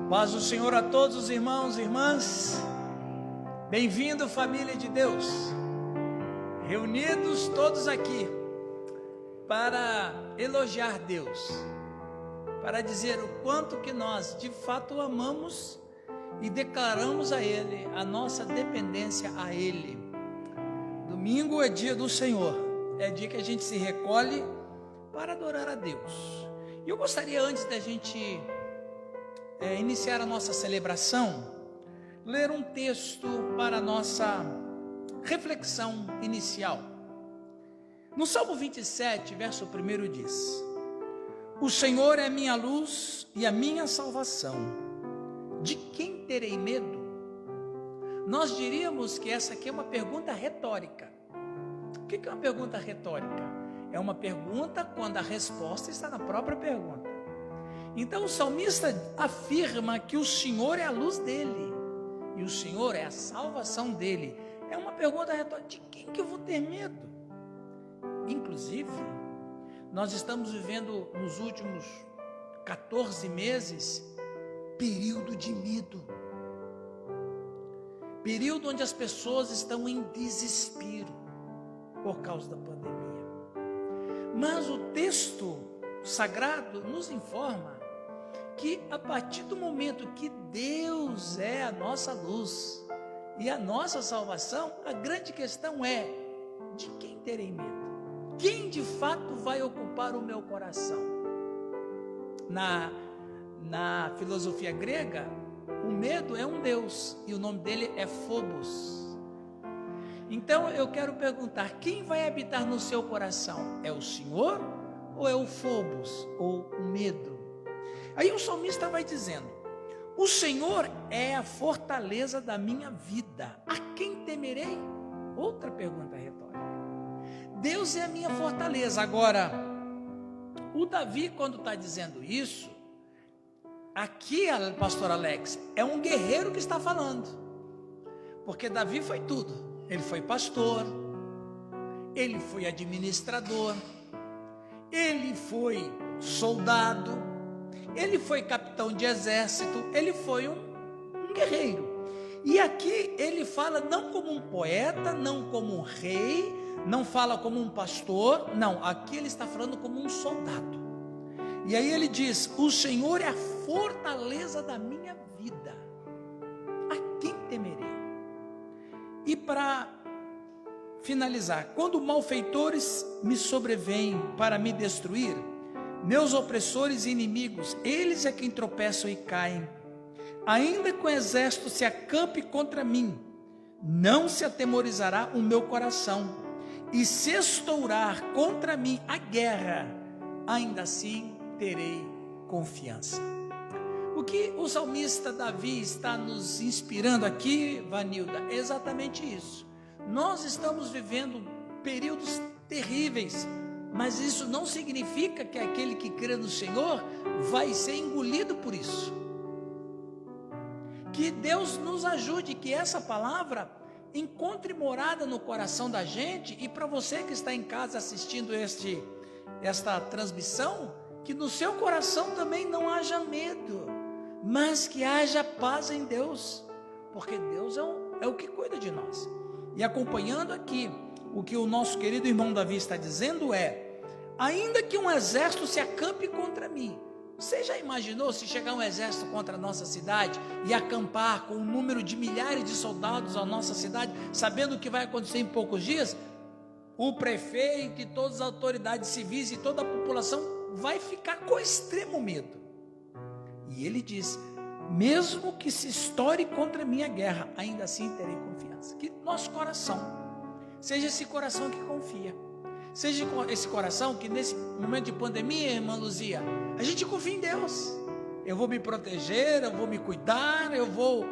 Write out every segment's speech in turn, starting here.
Paz do Senhor a todos os irmãos e irmãs. Bem-vindo, família de Deus. Reunidos todos aqui para elogiar Deus, para dizer o quanto que nós de fato amamos e declaramos a Ele a nossa dependência a Ele. Domingo é dia do Senhor, é dia que a gente se recolhe para adorar a Deus. E eu gostaria, antes da gente iniciar a nossa celebração, ler um texto para a nossa reflexão inicial. No Salmo 27, verso 1 diz: O Senhor é minha luz e a minha salvação, de quem terei medo? Nós diríamos que essa aqui é uma pergunta retórica. O que é uma pergunta retórica? É uma pergunta quando a resposta está na própria pergunta. Então o salmista afirma que o Senhor é a luz dele e o Senhor é a salvação dele. É uma pergunta retórica: de quem que eu vou ter medo? Inclusive, nós estamos vivendo nos últimos 14 meses período de medo, período onde as pessoas estão em desespero por causa da pandemia. Mas o texto sagrado nos informa que a partir do momento que Deus é a nossa luz e a nossa salvação, a grande questão é: de quem terei medo? Quem de fato vai ocupar o meu coração? Na filosofia grega, o medo é um deus e o nome dele é Phobos. Então eu quero perguntar: quem vai habitar no seu coração? É o Senhor ou é o Phobos, ou o medo? Aí o salmista vai dizendo: o Senhor é a fortaleza da minha vida, a quem temerei? Outra pergunta retórica. Deus é a minha fortaleza. Agora, o Davi, quando está dizendo isso, aqui, pastor Alex, é um guerreiro que está falando, porque Davi foi tudo. Ele foi pastor, ele foi administrador, ele foi soldado, ele foi capitão de exército, ele foi um guerreiro. E aqui ele fala não como um poeta, não como um rei, não fala como um pastor, não, aqui ele está falando como um soldado. E aí ele diz: o Senhor é a fortaleza da minha vida, a quem temerei? E para finalizar: quando malfeitores me sobrevêm para me destruir, meus opressores e inimigos, eles é quem tropeçam e caem. Ainda que o exército se acampe contra mim, não se atemorizará o meu coração. E se estourar contra mim a guerra, ainda assim terei confiança. O que o salmista Davi está nos inspirando aqui, Vanilda, é exatamente isso. Nós estamos vivendo períodos terríveis, mas isso não significa que aquele que crê no Senhor vai ser engolido por isso. Que Deus nos ajude, que essa palavra encontre morada no coração da gente. E para você que está em casa assistindo esta transmissão, que no seu coração também não haja medo, mas que haja paz em Deus, porque Deus é o que cuida de nós. E acompanhando aqui, o que o nosso querido irmão Davi está dizendo é: ainda que um exército se acampe contra mim. Você já imaginou se chegar um exército contra a nossa cidade e acampar com um número de milhares de soldados à nossa cidade, sabendo o que vai acontecer em poucos dias? O prefeito e todas as autoridades civis e toda a população vai ficar com extremo medo. E ele diz: mesmo que se estoure contra a minha guerra, ainda assim terei confiança. Que nosso coração seja esse coração que confia, seja esse coração que nesse momento de pandemia, irmã Luzia, a gente confia em Deus. Eu vou me proteger, eu vou me cuidar, eu vou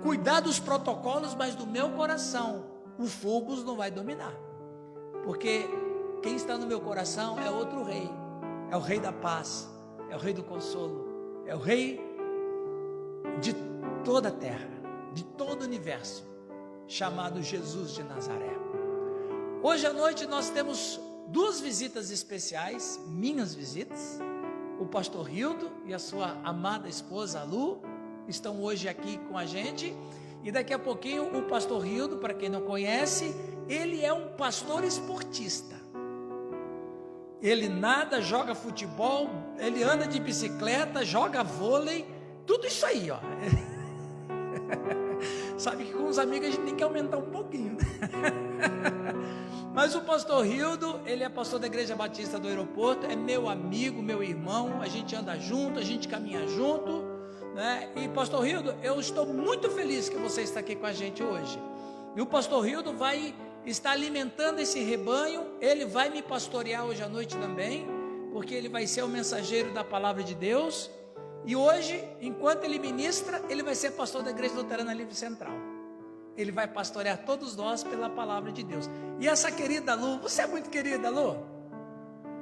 cuidar dos protocolos, mas do meu coração o Phobos não vai dominar, porque quem está no meu coração é outro rei, é o rei da paz, é o rei do consolo, é o rei de toda a terra, de todo o universo, chamado Jesus de Nazaré. Hoje à noite nós temos duas visitas especiais, minhas visitas, o pastor Hildo e a sua amada esposa, a Lu, estão hoje aqui com a gente. E daqui a pouquinho o pastor Hildo, para quem não conhece, ele é um pastor esportista. Ele nada, joga futebol, ele anda de bicicleta, joga vôlei, tudo isso aí, ó. Sabe que com os amigos a gente tem que aumentar um pouquinho. Mas o pastor Hildo, ele é pastor da Igreja Batista do Aeroporto, é meu amigo, meu irmão, a gente anda junto, a gente caminha junto, né? E pastor Hildo, eu estou muito feliz que você está aqui com a gente hoje. E o pastor Hildo vai estar alimentando esse rebanho, ele vai me pastorear hoje à noite também, porque ele vai ser o mensageiro da palavra de Deus. E hoje, enquanto ele ministra, ele vai ser pastor da Igreja Luterana Livre Central. Ele vai pastorear todos nós pela palavra de Deus. E essa querida Lu, você é muito querida, Lu?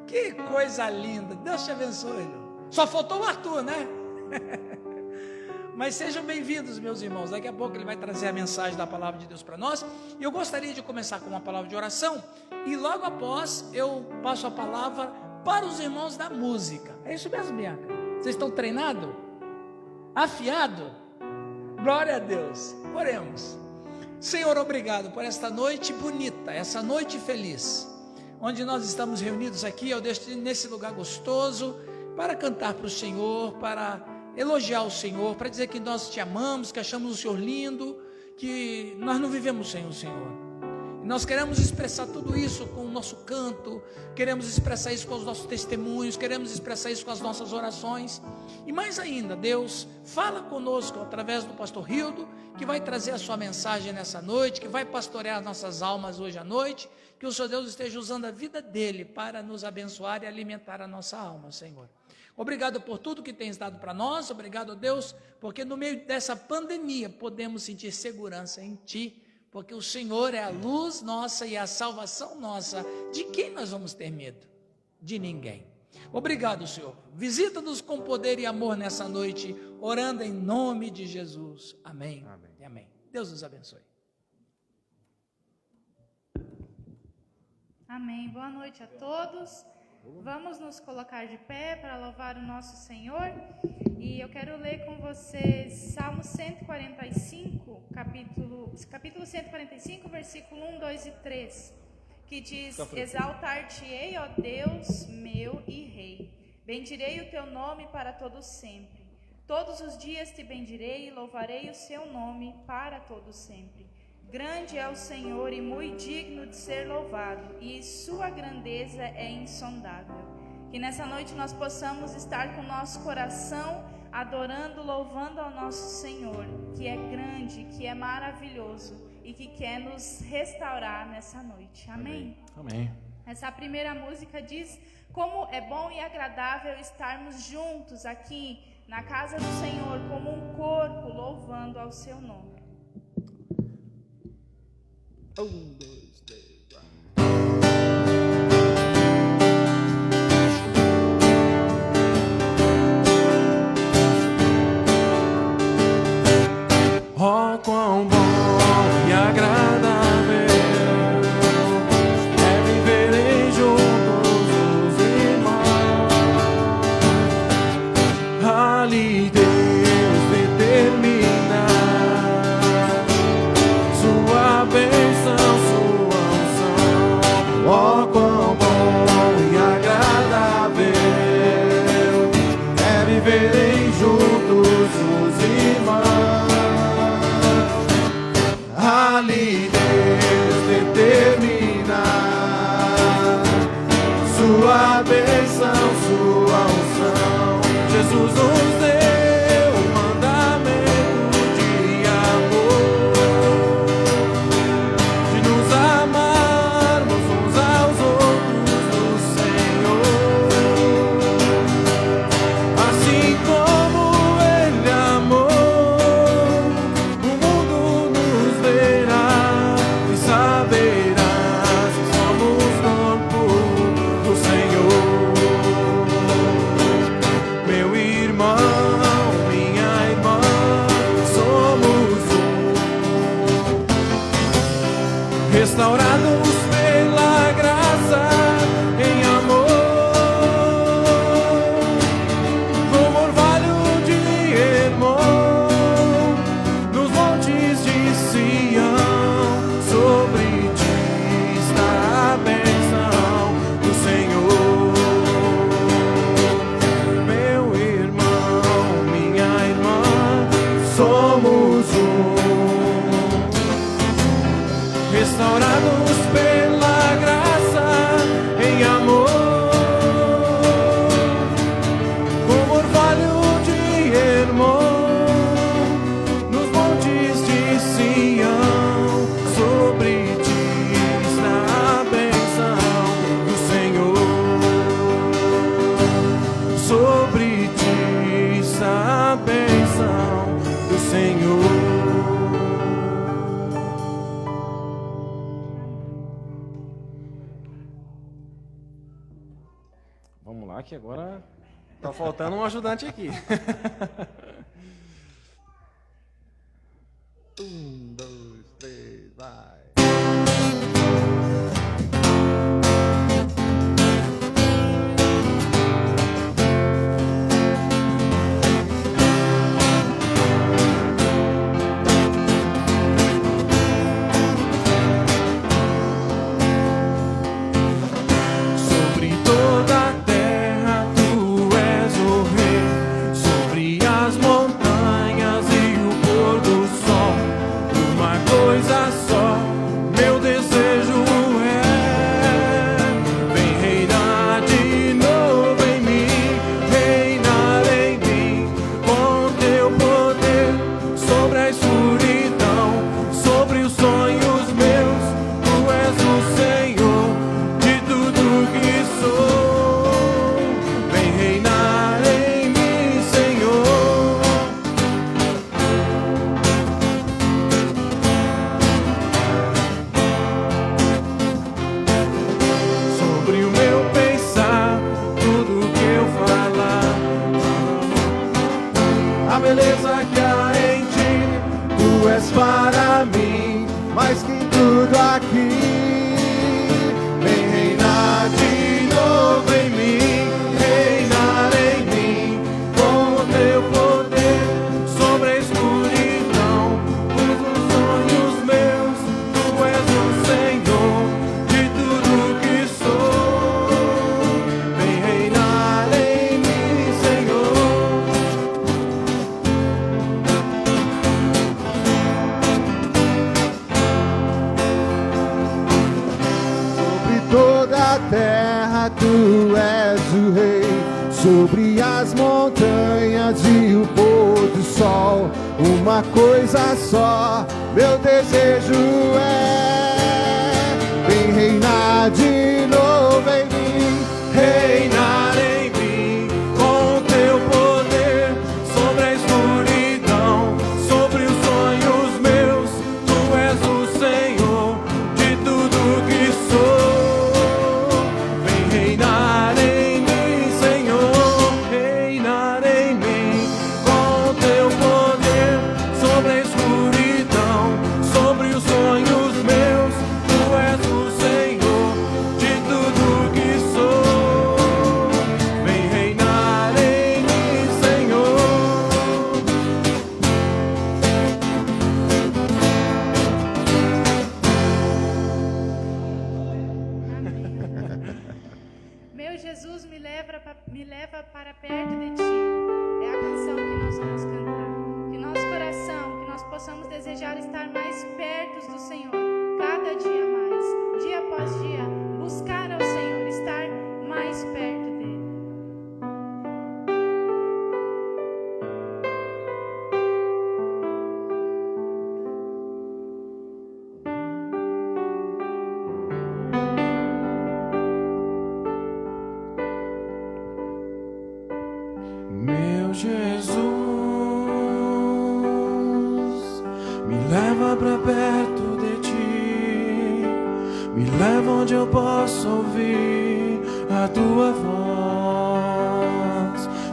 Que coisa linda, Deus te abençoe, Lu. Só faltou o Arthur, né? Mas sejam bem-vindos, meus irmãos. Daqui a pouco ele vai trazer a mensagem da palavra de Deus para nós. E eu gostaria de começar com uma palavra de oração, e logo após eu passo a palavra para os irmãos da música. É isso mesmo, Bianca? Vocês estão treinados? Afiado? Glória a Deus. Oremos. Senhor, obrigado por esta noite bonita, essa noite feliz, onde nós estamos reunidos aqui, nesse lugar gostoso, para cantar para o Senhor, para elogiar o Senhor, para dizer que nós te amamos, que achamos o Senhor lindo, que nós não vivemos sem o Senhor. E nós queremos expressar tudo isso com o nosso canto, queremos expressar isso com os nossos testemunhos, queremos expressar isso com as nossas orações. E mais ainda, Deus, fala conosco através do pastor Hildo, que vai trazer a sua mensagem nessa noite, que vai pastorear nossas almas hoje à noite, que o Senhor Deus esteja usando a vida dele para nos abençoar e alimentar a nossa alma, Senhor. Obrigado por tudo que tens dado para nós, obrigado, Deus, porque no meio dessa pandemia podemos sentir segurança em Ti, porque o Senhor é a luz nossa e a salvação nossa. De quem nós vamos ter medo? De ninguém. Obrigado, Senhor. Visita-nos com poder e amor nessa noite, orando em nome de Jesus. Amém. Amém. E amém. Deus nos abençoe. Amém. Boa noite a todos. Vamos nos colocar de pé para louvar o nosso Senhor. E eu quero ler com vocês Salmo 145, capítulo 145, versículo 1, 2 e 3, que diz: Exaltar-te-ei, ó Deus meu e Rei, bendirei o teu nome para todo sempre. Todos os dias te bendirei e louvarei o seu nome para todo sempre. Grande é o Senhor e muito digno de ser louvado, e sua grandeza é insondável. Que nessa noite nós possamos estar com o nosso coração adorando, louvando ao nosso Senhor, que é grande, que é maravilhoso e que quer nos restaurar nessa noite. Amém? Amém. Essa primeira música diz: como é bom e agradável estarmos juntos aqui na casa do Senhor, como um corpo louvando ao seu nome. 1, 2, 3, 4. Oh, quão bom e agradável é viverem juntos os irmãos. Ali Deus determina sua bênção, sua unção. Oh, quão bom e agradável é viverem juntos os irmãos. Ali Deus determina sua bênção, sua unção. Jesus nos deu um mandamento de amor, de nos amarmos uns aos outros no Senhor, assim como Ele amou. O mundo nos verá e saberá se somos corpo do Senhor. Meu irmão, Vamos lá, que agora tá faltando um ajudante aqui. 1, 2, 3, vai. Sobre as montanhas e o pôr do sol, uma coisa só, meu desejo é vem reinar de novo em mim, reinar em mim, com o teu poder, sobre a escuridão, sobre os sonhos meus, tu és o Senhor de tudo que sou, vem reinar em mim, Senhor, reinar em mim, com o teu poder, sobre a escuridão, sobre os sonhos meus, tu és o Senhor de tudo que sou, vem reinar em mim, Senhor. Meu Jesus, me leva para perto de ti. É a canção que nós vamos cantar. Que nosso coração, que nós possamos desejar estar mais perto do Senhor, cada dia mais, dia após dia, buscar ao Senhor, estar mais perto dele. Meu Jesus, me leva pra perto de ti, me leva onde eu possa ouvir a tua voz,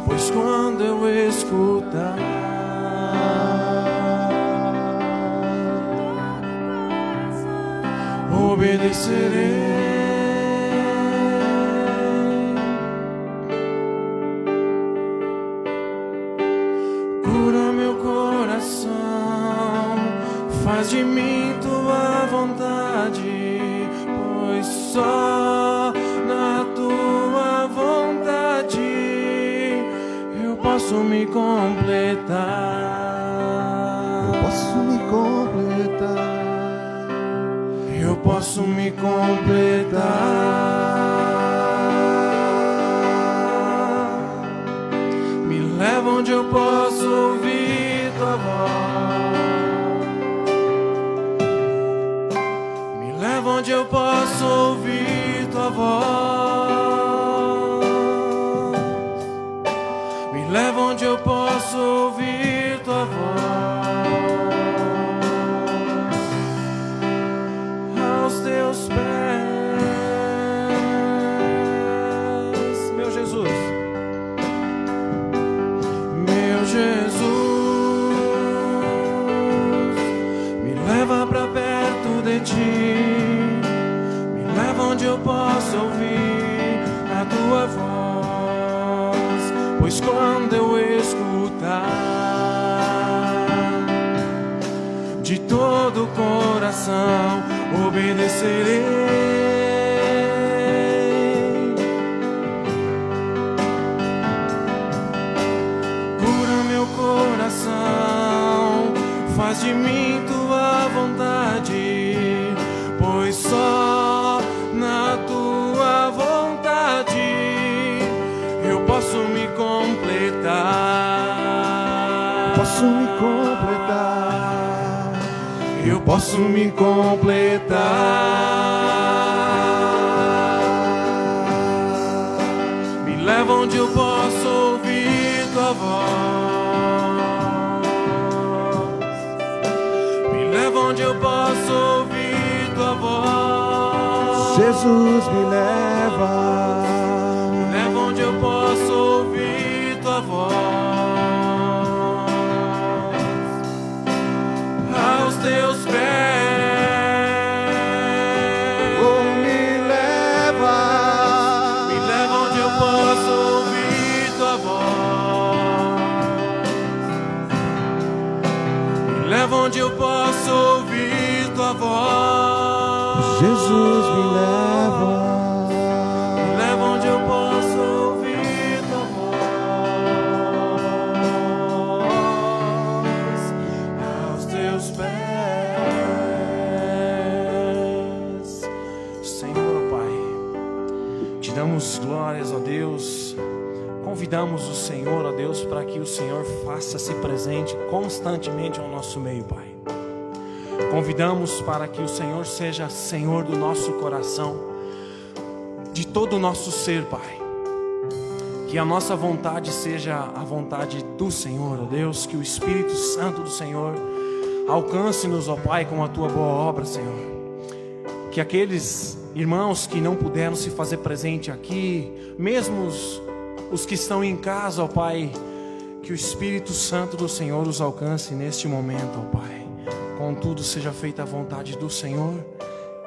pois quando eu escutar obedecerei. Cura meu coração, faz de mim tua vontade, pois só na tua vontade eu posso me completar. Eu posso me completar. Eu posso me completar. Me leva onde eu posso ouvir tua voz. Me leva onde eu posso ouvir tua voz. Me leva onde eu posso ouvir tua voz. Aos teus pés tua voz, pois quando eu escutar, de todo o coração obedecerei. Faz de mim tua vontade, pois só na tua vontade eu posso me completar. Posso me completar. Eu posso me completar. Me leva onde eu posso ouvir tua voz. Onde eu posso ouvir tua voz. Jesus, me leva. Me leva onde eu posso ouvir tua voz. Aos teus pés. Oh, me leva. Me leva onde eu posso ouvir tua voz. Me leva onde eu posso ouvir tua voz. Jesus, me leva. Me leva onde eu posso ouvir tua voz. Aos teus pés. Senhor, Pai, te damos glórias, ó Deus. Convidamos o Senhor, ó Deus, para que o Senhor faça-se presente constantemente ao nosso meio, Pai. Convidamos para que o Senhor seja Senhor do nosso coração, de todo o nosso ser, Pai. Que a nossa vontade seja a vontade do Senhor, ó Deus. Que o Espírito Santo do Senhor alcance-nos, ó Pai, com a tua boa obra, Senhor. Que aqueles irmãos que não puderam se fazer presente aqui, mesmo os que estão em casa, ó Pai, que o Espírito Santo do Senhor os alcance neste momento, ó Pai. Contudo, seja feita a vontade do Senhor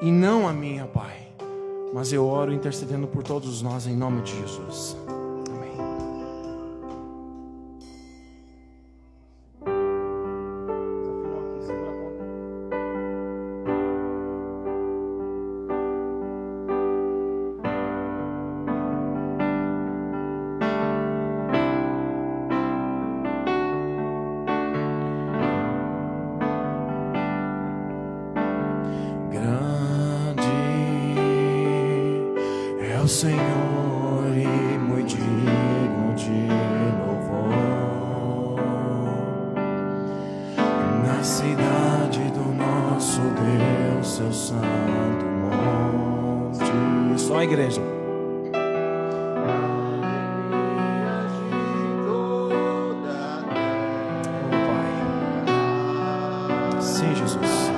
e não a minha, Pai. Mas eu oro intercedendo por todos nós em nome de Jesus. Amém. O Senhor e muito digno de louvor na cidade do nosso Deus, seu santo monte. Só a igreja. Oh, Pai. Sim, Jesus.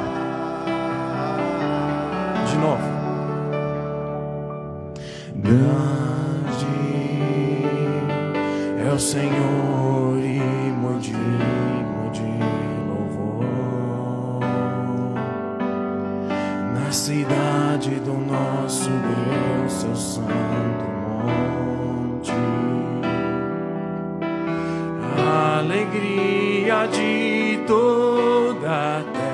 De novo. Grande é o Senhor e muito digno de louvor na cidade do nosso Deus, seu santo monte. A alegria de toda a terra.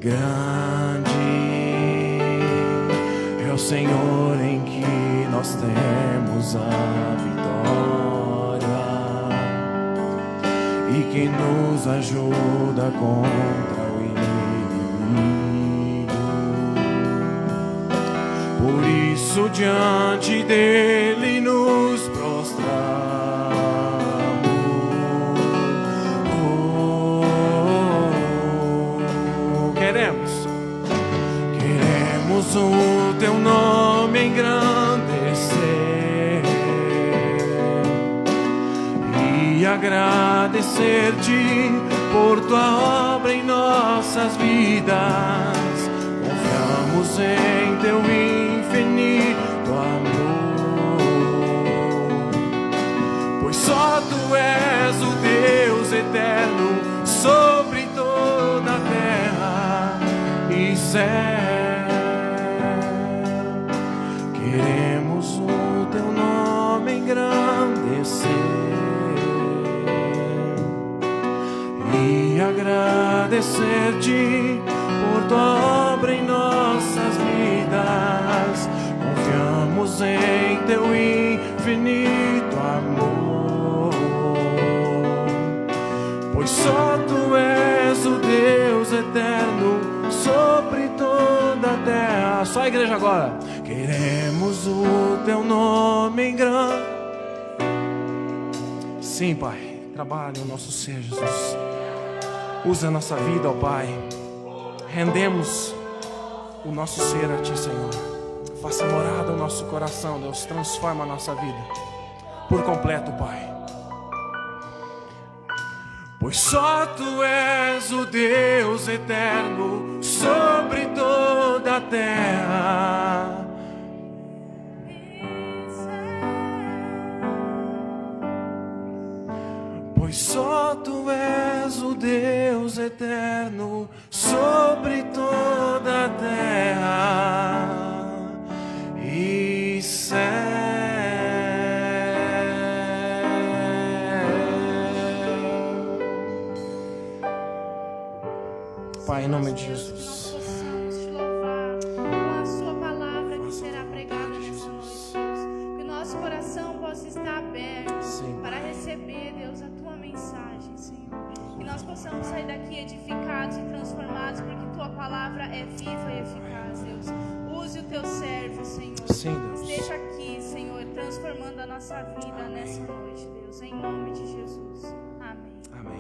Grande é o Senhor em que nós temos a vitória e que nos ajuda contra o inimigo. Por isso diante dele nos prostramos. Queremos o teu nome engrandecer e agradecer-te por tua obra em nossas vidas. Confiamos em teu infinito amor, pois só tu és o Deus eterno sobre todas céu. Queremos o teu nome engrandecer e agradecer-te por tua obra em nossas vidas. Confiamos em teu infinito amor, pois só tu és o Deus eterno sobre toda a terra. Só a igreja agora. Queremos o teu nome em grande. Sim, Pai, trabalhe o nosso ser, Jesus. Usa a nossa vida, ó Pai. Rendemos o nosso ser a Ti, Senhor. Faça morada o nosso coração, Deus. Transforma a nossa vida por completo, Pai. Pois só Tu és o Deus eterno sobre toda a terra. Pois só Tu és o Deus eterno sobre toda a terra e céu. Pai, em nome de Jesus, nós possamos Te louvar com a Sua palavra que será pregada nessa noite, Deus. Que o nosso coração possa estar aberto para receber, Deus, a Tua mensagem, Senhor. Que nós possamos sair daqui edificados e transformados, porque Tua palavra é viva e eficaz, Deus. Use o Teu servo, Senhor. sim, Deus. Esteja aqui, Senhor, transformando a nossa vida nessa noite, Deus. Em nome de Jesus. Amém. Amém.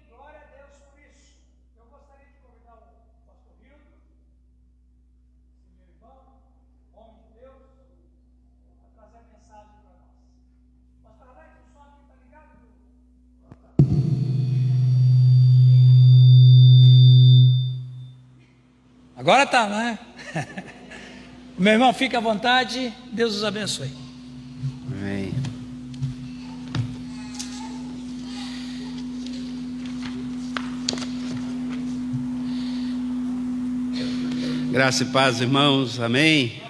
Glória a Deus por isso. Eu gostaria de convidar o pastor Hildo, meu irmão, homem de Deus, a trazer a mensagem para nós. Pastor Alex, o som aqui está ligado? Agora tá, não é? Meu irmão, fica à vontade. Deus os abençoe. Amém. Graça e paz, irmãos. Amém.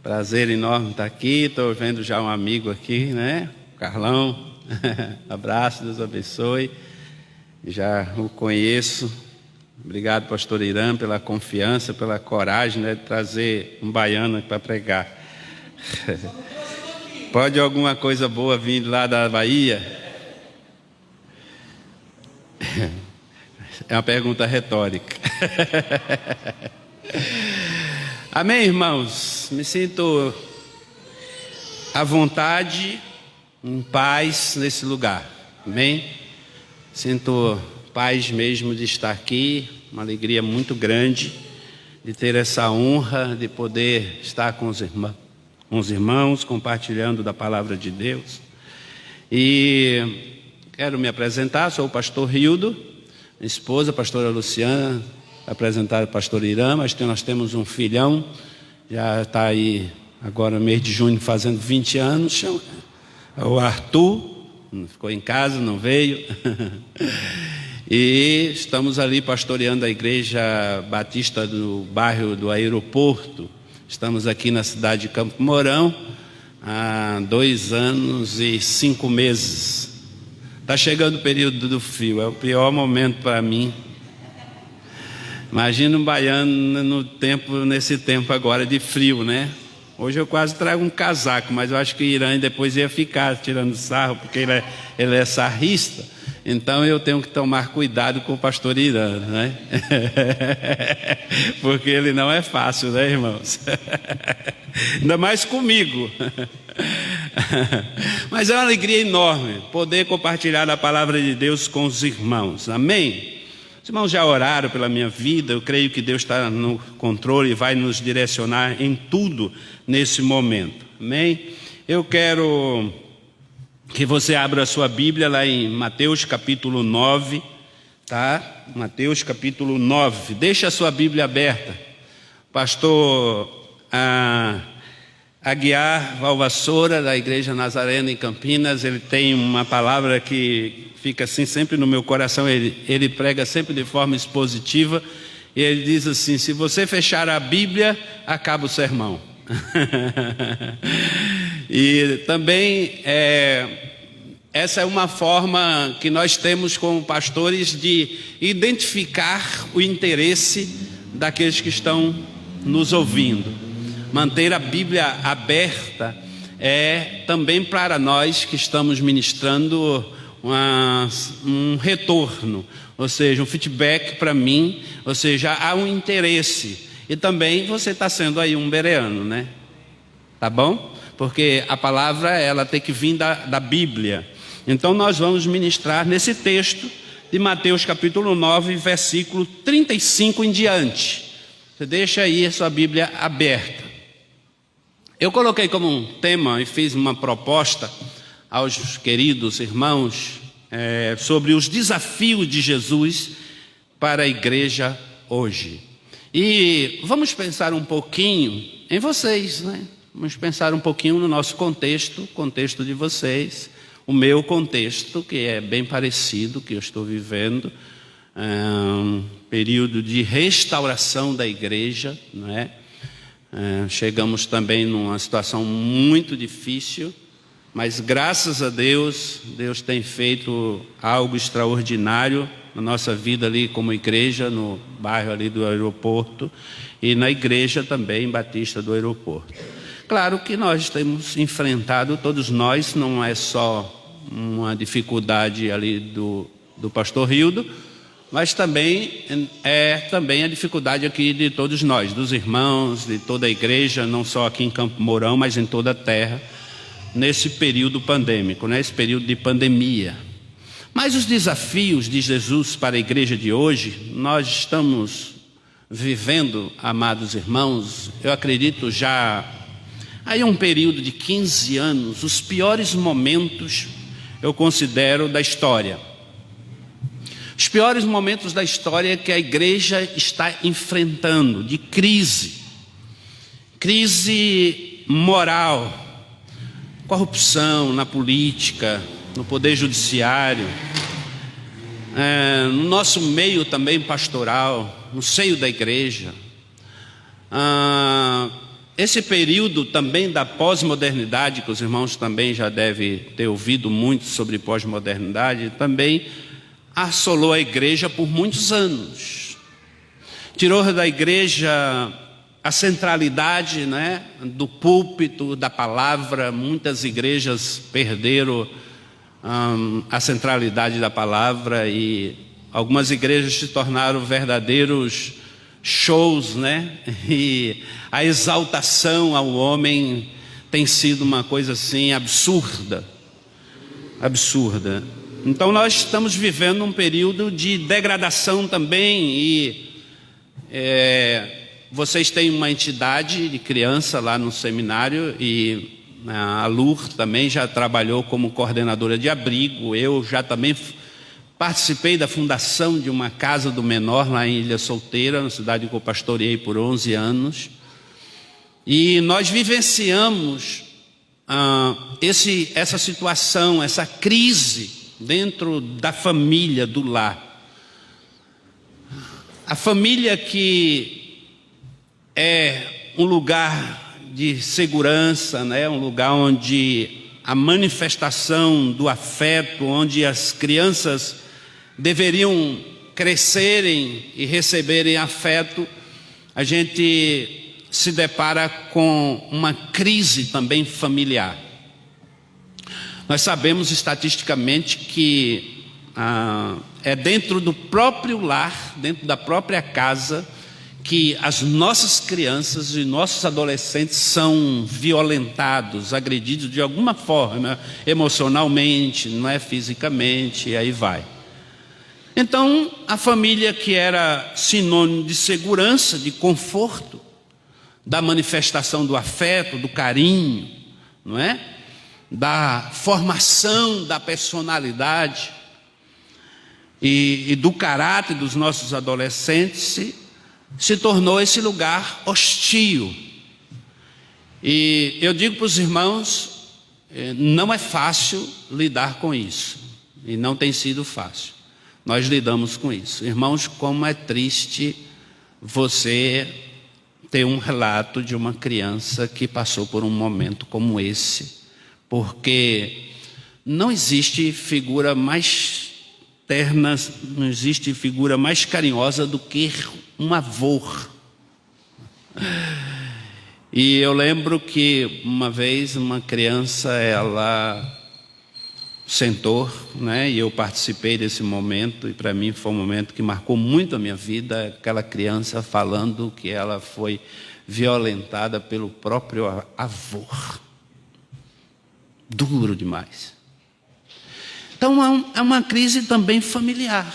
Prazer enorme estar aqui. Estou vendo já um amigo aqui, né? Carlão. Abraço, Deus abençoe. Já o conheço. Obrigado, pastor Irã, pela confiança, pela coragem, né, de trazer um baiano para pregar. Pode alguma coisa boa vir lá da Bahia? É uma pergunta retórica. Amém, irmãos? Me sinto à vontade, em paz nesse lugar. Amém? Sinto paz mesmo de estar aqui, uma alegria muito grande de ter essa honra de poder estar com os irmãos, compartilhando da palavra de Deus. E quero me apresentar, sou o pastor Hildo, minha esposa, a pastora Luciana, apresentar o pastor Irã, mas nós temos um filhão, já está aí agora no mês de junho fazendo 20 anos, o Arthur, ficou em casa, não veio. E estamos ali pastoreando a igreja batista do bairro do Aeroporto. Estamos aqui na cidade de Campo Mourão há 2 anos e 5 meses. Está chegando o período do frio, é o pior momento para mim. Imagina um baiano nesse tempo agora de frio, né? Hoje eu quase trago um casaco, mas eu acho que o Irã depois ia ficar tirando sarro, porque ele é sarrista. Então eu tenho que tomar cuidado com o pastor Irã, né? Porque ele não é fácil, né, irmãos? Ainda mais comigo. Mas é uma alegria enorme poder compartilhar a palavra de Deus com os irmãos. Amém? Os irmãos já oraram pela minha vida. Eu creio que Deus está no controle e vai nos direcionar em tudo nesse momento. Amém? Eu quero que você abra a sua Bíblia lá em Mateus capítulo 9, tá? Mateus capítulo 9. Deixa a sua Bíblia aberta. Pastor Aguiar Valvassoura, da Igreja Nazarena em Campinas, ele tem uma palavra que fica assim sempre no meu coração. Ele prega sempre de forma expositiva. E ele diz assim: se você fechar a Bíblia, acaba o sermão. E também essa é uma forma que nós temos como pastores de identificar o interesse daqueles que estão nos ouvindo. Manter a Bíblia aberta é também para nós que estamos ministrando um retorno, ou seja, um feedback para mim, ou seja, há um interesse. E também você está sendo aí um bereano, né? Tá bom? Porque a palavra, ela tem que vir da Bíblia. Então nós vamos ministrar nesse texto de Mateus capítulo 9, versículo 35 em diante. Você deixa aí a sua Bíblia aberta. Eu coloquei como um tema e fiz uma proposta aos queridos irmãos sobre os desafios de Jesus para a igreja hoje. E vamos pensar um pouquinho em vocês, né? Vamos pensar um pouquinho no nosso contexto, contexto de vocês, o meu contexto, que é bem parecido, que eu estou vivendo, um período de restauração da igreja, não é? Chegamos também numa situação muito difícil, mas graças a Deus, Deus tem feito algo extraordinário na nossa vida ali como igreja, no bairro ali do aeroporto, e na igreja também batista do aeroporto. Claro que nós temos enfrentado, todos nós, não é só uma dificuldade ali do pastor Rildo, mas também a dificuldade aqui de todos nós, dos irmãos, de toda a igreja, não só aqui em Campo Mourão, mas em toda a terra, nesse período pandêmico, nesse período de pandemia. Mas os desafios de Jesus para a igreja de hoje, nós estamos vivendo, amados irmãos, eu acredito já aí um período de 15 anos, os piores momentos, eu considero, da história. Os piores momentos da história que a igreja está enfrentando, de crise moral, corrupção na política, no poder judiciário, no nosso meio também pastoral, no seio da igreja. Esse período também da pós-modernidade, que os irmãos também já devem ter ouvido muito sobre pós-modernidade, também assolou a igreja por muitos anos. Tirou da igreja a centralidade, né, do púlpito, da palavra. Muitas igrejas perderam a centralidade da palavra e algumas igrejas se tornaram verdadeiros shows, né? E a exaltação ao homem tem sido uma coisa assim absurda. Então nós estamos vivendo um período de degradação também e vocês têm uma entidade de criança lá no seminário e a Lur também já trabalhou como coordenadora de abrigo. Eu já também participei da fundação de uma casa do menor lá em Ilha Solteira, na cidade que eu pastoreei por 11 anos. E nós vivenciamos essa situação, essa crise dentro da família, do lar. A família que é um lugar de segurança, né? Um lugar onde a manifestação do afeto, onde as crianças deveriam crescerem e receberem afeto, a gente se depara com uma crise também familiar. Nós sabemos estatisticamente que é dentro do próprio lar, dentro da própria casa, que as nossas crianças e nossos adolescentes são violentados, agredidos de alguma forma, emocionalmente, não é fisicamente, e aí vai. Então, a família que era sinônimo de segurança, de conforto, da manifestação do afeto, do carinho, não é? Da formação da personalidade. e do caráter dos nossos adolescentes, se tornou esse lugar hostil. E eu digo para os irmãos, não é fácil lidar com isso, e não tem sido fácil. Nós lidamos com isso. Irmãos, como é triste você ter um relato de uma criança que passou por um momento como esse, porque não existe figura mais terna, não existe figura mais carinhosa do que um avô. E eu lembro que uma vez uma criança, ela sentou, né, e eu participei desse momento, e para mim foi um momento que marcou muito a minha vida, aquela criança falando que ela foi violentada pelo próprio avô. Duro demais. Então é uma crise também familiar.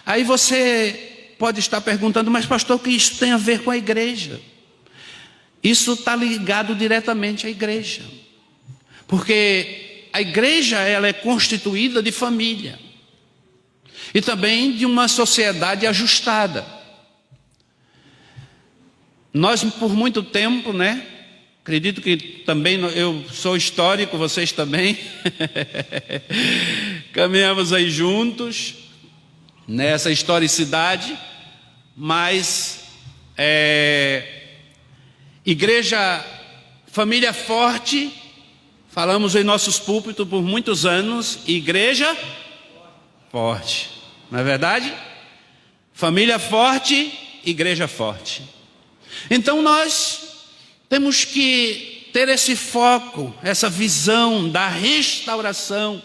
Aí você pode estar perguntando, mas pastor, o que isso tem a ver com a igreja? Isso está ligado diretamente à igreja, porque a igreja, ela é constituída de família e também de uma sociedade ajustada. Nós, por muito tempo, né? Acredito que também eu sou histórico, vocês também. Caminhamos aí juntos nessa historicidade, mas igreja, família forte. Falamos em nossos púlpitos por muitos anos, igreja forte, não é verdade? Família forte, igreja forte. Então nós temos que ter esse foco, essa visão da restauração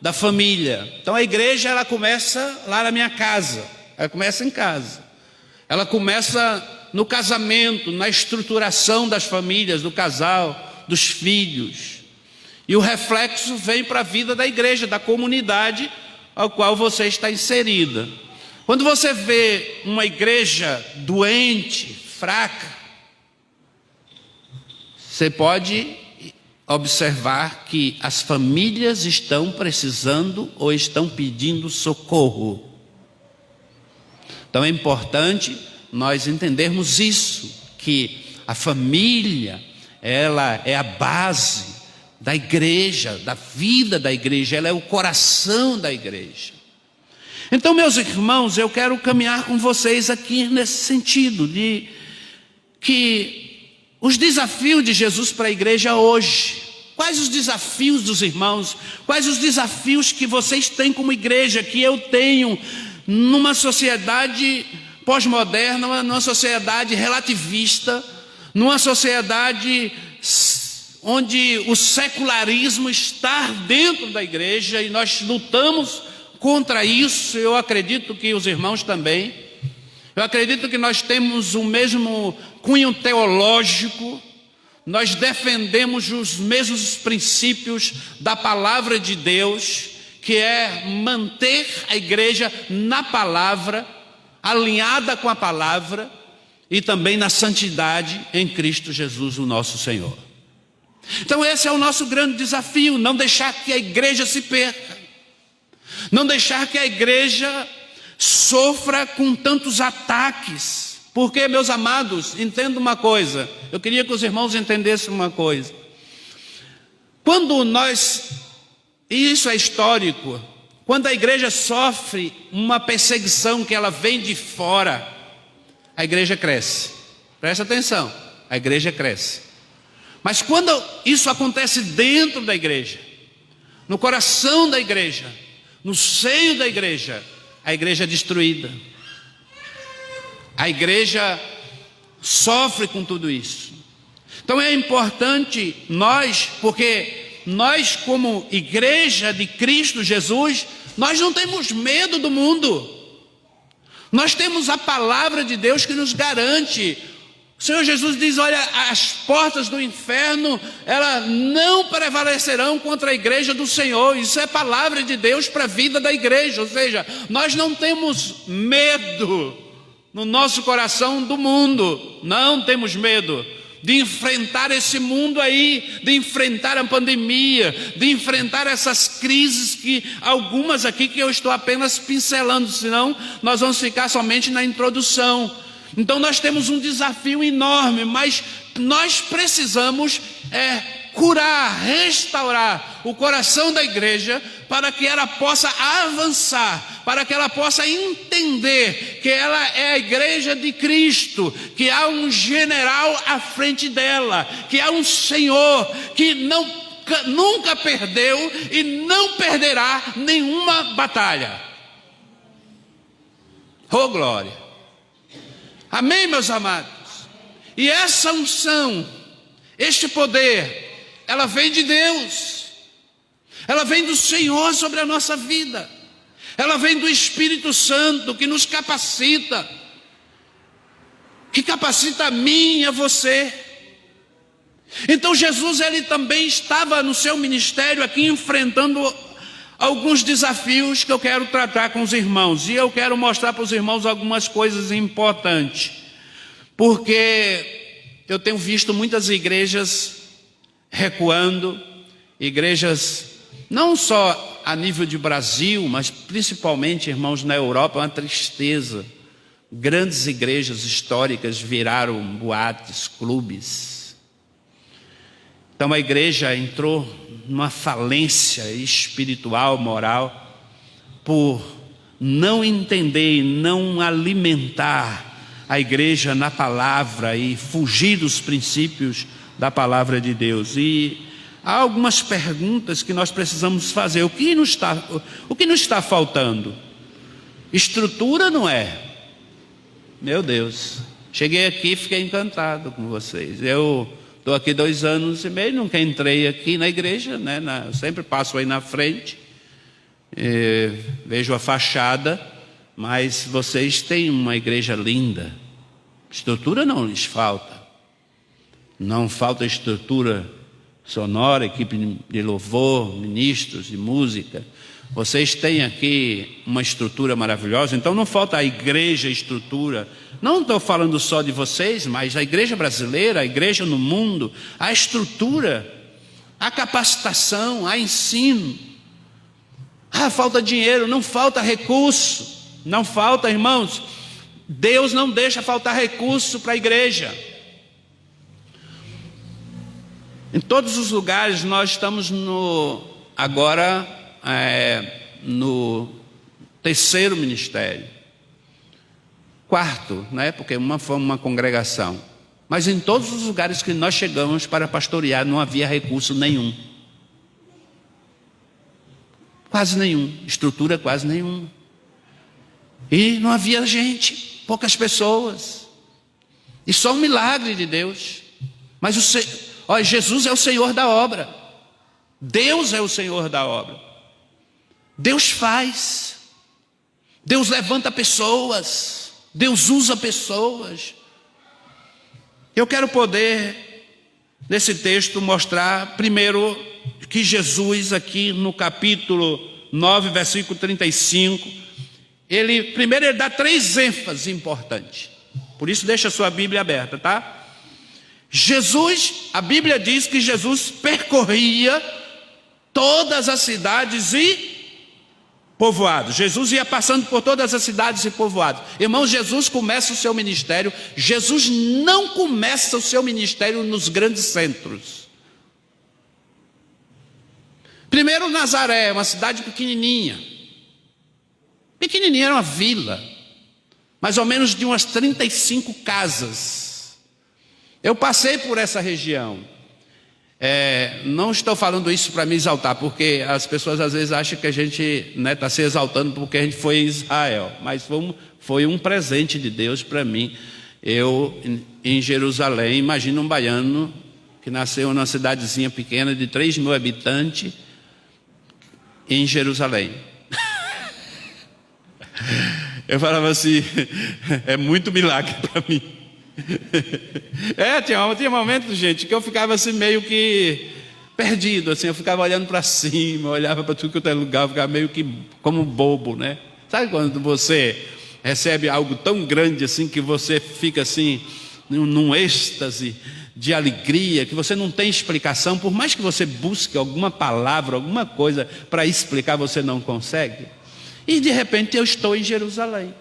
da família. Então a igreja, ela começa lá na minha casa, ela começa em casa. Ela começa no casamento, na estruturação das famílias, do casal, dos filhos. E o reflexo vem para a vida da igreja, da comunidade ao qual você está inserida. Quando você vê uma igreja doente, fraca, você pode observar que as famílias estão precisando ou estão pedindo socorro. Então é importante nós entendermos isso, que a família, ela é a base da igreja, da vida da igreja, ela é o coração da igreja. Então, meus irmãos, eu quero caminhar com vocês aqui nesse sentido, de que os desafios de Jesus para a igreja hoje, quais os desafios dos irmãos, quais os desafios que vocês têm como igreja, que eu tenho numa sociedade pós-moderna, numa sociedade relativista, numa sociedade onde o secularismo está dentro da igreja e nós lutamos contra isso. Eu acredito que os irmãos também. Eu acredito que nós temos o mesmo cunho teológico, nós defendemos os mesmos princípios da palavra de Deus, que é manter a igreja na palavra, alinhada com a palavra e também na santidade em Cristo Jesus, o nosso Senhor. Então esse é o nosso grande desafio, não deixar que a igreja se perca, não deixar que a igreja sofra com tantos ataques, porque, meus amados, entenda uma coisa, eu queria que os irmãos entendessem uma coisa, quando nós, e isso é histórico, quando a igreja sofre uma perseguição que ela vem de fora, a igreja cresce, presta atenção, a igreja cresce. Mas quando isso acontece dentro da igreja, no coração da igreja, no seio da igreja, a igreja é destruída. A igreja sofre com tudo isso. Então é importante nós, porque nós como igreja de Cristo Jesus, nós não temos medo do mundo. Nós temos a palavra de Deus que nos garante. O Senhor Jesus diz, olha, as portas do inferno, elas não prevalecerão contra a igreja do Senhor. Isso é palavra de Deus para a vida da igreja. Ou seja, nós não temos medo no nosso coração do mundo. Não temos medo. de enfrentar esse mundo aí, de enfrentar a pandemia, de enfrentar essas crises que algumas aqui que eu estou apenas pincelando, senão nós vamos ficar somente na introdução. Então nós temos um desafio enorme, mas nós precisamos curar, restaurar o coração da igreja para que ela possa avançar, para que ela possa entender que ela é a igreja de Cristo, que há um general à frente dela, que há um Senhor que nunca perdeu e não perderá nenhuma batalha. Oh glória! Amém, meus amados? E essa unção, este poder, ela vem de Deus, ela vem do Senhor sobre a nossa vida, ela vem do Espírito Santo que nos capacita, que capacita a mim e a você. Então Jesus, ele também estava no seu ministério aqui enfrentando alguns desafios que eu quero tratar com os irmãos, e eu quero mostrar para os irmãos algumas coisas importantes, porque eu tenho visto muitas igrejas recuando, igrejas não só a nível de Brasil, mas principalmente, irmãos, na Europa, uma tristeza. Grandes igrejas históricas viraram boates, clubes. Então a igreja entrou numa falência espiritual, moral, por não entender e não alimentar a igreja na palavra e fugir dos princípios da palavra de Deus. E há algumas perguntas que nós precisamos fazer. O que nos está faltando? Estrutura não é? Meu Deus, cheguei aqui e fiquei encantado com vocês. Eu estou aqui 2 anos e meio, nunca entrei aqui na igreja, né? Eu sempre passo aí na frente, vejo a fachada, mas vocês têm uma igreja linda. Estrutura não lhes falta. Não falta estrutura sonora, equipe de louvor, ministros de música. Vocês têm aqui uma estrutura maravilhosa, então não falta a igreja estrutura. Não estou falando só de vocês, mas a igreja brasileira, a igreja no mundo, a estrutura, a capacitação, a ensino. Falta dinheiro, não falta recurso, não falta, irmãos. Deus não deixa faltar recurso para a igreja. Em todos os lugares nós estamos agora no 3º ministério, 4º, né? Porque uma foi uma congregação. Mas em todos os lugares que nós chegamos para pastorear não havia recurso nenhum. Quase nenhum, estrutura quase nenhuma. E não havia gente, poucas pessoas. E só um milagre de Deus. Mas Jesus é o Senhor da obra. Deus é o Senhor da obra. Deus faz. Deus levanta pessoas. Deus usa pessoas. Eu quero poder, nesse texto, mostrar primeiro que Jesus aqui no capítulo 9, versículo 35, ele dá 3 ênfases importantes. Por isso deixa a sua Bíblia aberta, tá? A Bíblia diz que Jesus percorria todas as cidades e povoados. Jesus ia passando por todas as cidades e povoados. Irmãos, Jesus começa o seu ministério. Jesus não começa o seu ministério nos grandes centros. Primeiro, Nazaré, uma cidade pequenininha. Pequenininha, era uma vila, mais ou menos de umas 35 casas. Eu passei por essa região. Não estou falando isso para me exaltar, porque as pessoas às vezes acham que a gente está se exaltando porque a gente foi em Israel. Mas foi um presente de Deus para mim. Eu, em Jerusalém, imagino um baiano que nasceu numa cidadezinha pequena de 3.000 habitantes, em Jerusalém. Eu falava assim, é muito milagre para mim. Tinha momentos, gente, que eu ficava assim meio que perdido, assim, eu ficava olhando para cima, olhava para tudo que eu lugar, eu ficava meio que como bobo, né? Sabe quando você recebe algo tão grande assim que você fica assim num êxtase de alegria, que você não tem explicação, por mais que você busque alguma palavra, alguma coisa para explicar, você não consegue. E de repente eu estou em Jerusalém.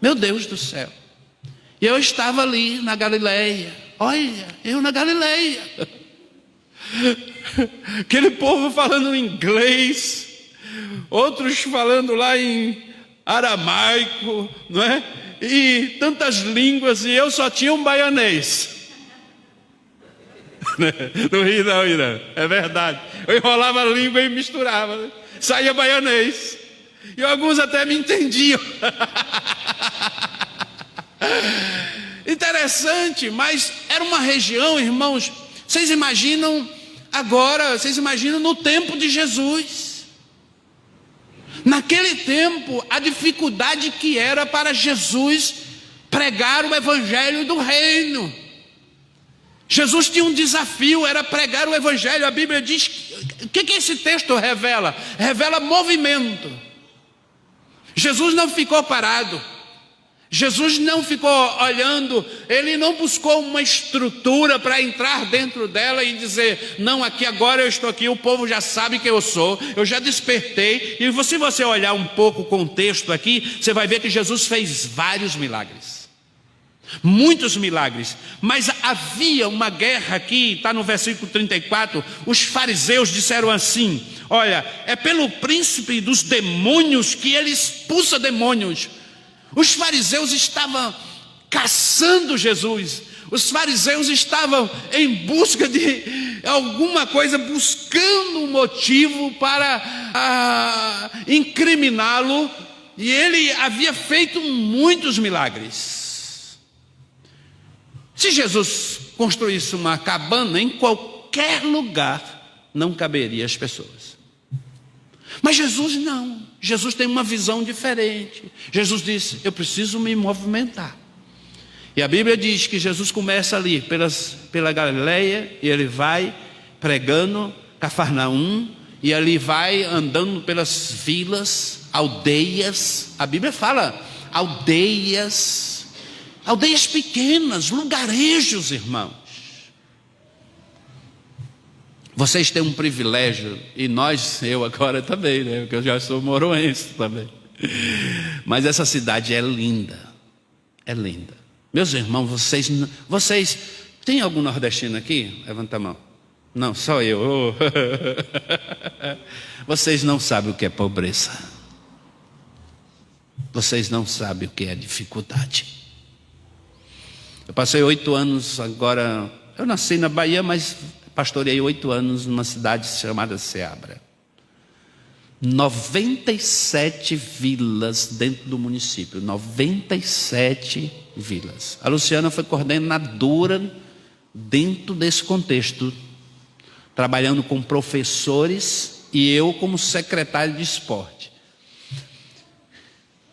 Meu Deus do céu. E eu estava ali na Galileia. Olha, eu na Galileia. Aquele povo falando inglês, outros falando lá em aramaico, não é? E tantas línguas, e eu só tinha um baianês. Não ri não, Irã, é verdade. Eu enrolava a língua e misturava, saía baianês. E alguns até me entendiam. Interessante, mas era uma região, irmãos, vocês imaginam agora, vocês imaginam no tempo de Jesus. Naquele tempo, a dificuldade que era para Jesus pregar o evangelho do reino. Jesus tinha um desafio, era pregar o evangelho. A Bíblia diz, o que esse texto revela? Revela movimento. Jesus não ficou parado. Jesus não ficou olhando, ele não buscou uma estrutura para entrar dentro dela e dizer, não, aqui agora eu estou aqui, o povo já sabe quem eu sou, eu já despertei. E se você olhar um pouco o contexto aqui, você vai ver que Jesus fez vários milagres, muitos milagres, mas havia uma guerra aqui, está no versículo 34, os fariseus disseram assim, olha, é pelo príncipe dos demônios que ele expulsa demônios. Os fariseus estavam caçando Jesus. Os fariseus estavam em busca de alguma coisa, buscando um motivo para incriminá-lo. E ele havia feito muitos milagres. Se Jesus construísse uma cabana, em qualquer lugar não caberia as pessoas. Mas Jesus não. Jesus tem uma visão diferente. Jesus disse, eu preciso me movimentar. E a Bíblia diz que Jesus começa ali pela Galileia, e ele vai pregando Cafarnaum, e ali vai andando pelas vilas, aldeias. A Bíblia fala aldeias pequenas, lugarejos, irmãos. Vocês têm um privilégio, e eu agora também, né? Porque eu já sou moroense também. Mas essa cidade é linda, é linda. Meus irmãos, vocês tem algum nordestino aqui? Levanta a mão. Não, só eu. Vocês não sabem o que é pobreza. Vocês não sabem o que é dificuldade. Eu passei 8 anos agora, eu nasci na Bahia, mas pastoreei 8 anos numa cidade chamada Ceabra. 97 vilas dentro do município. 97 vilas. A Luciana foi coordenadora dentro desse contexto, trabalhando com professores e eu como secretário de esporte.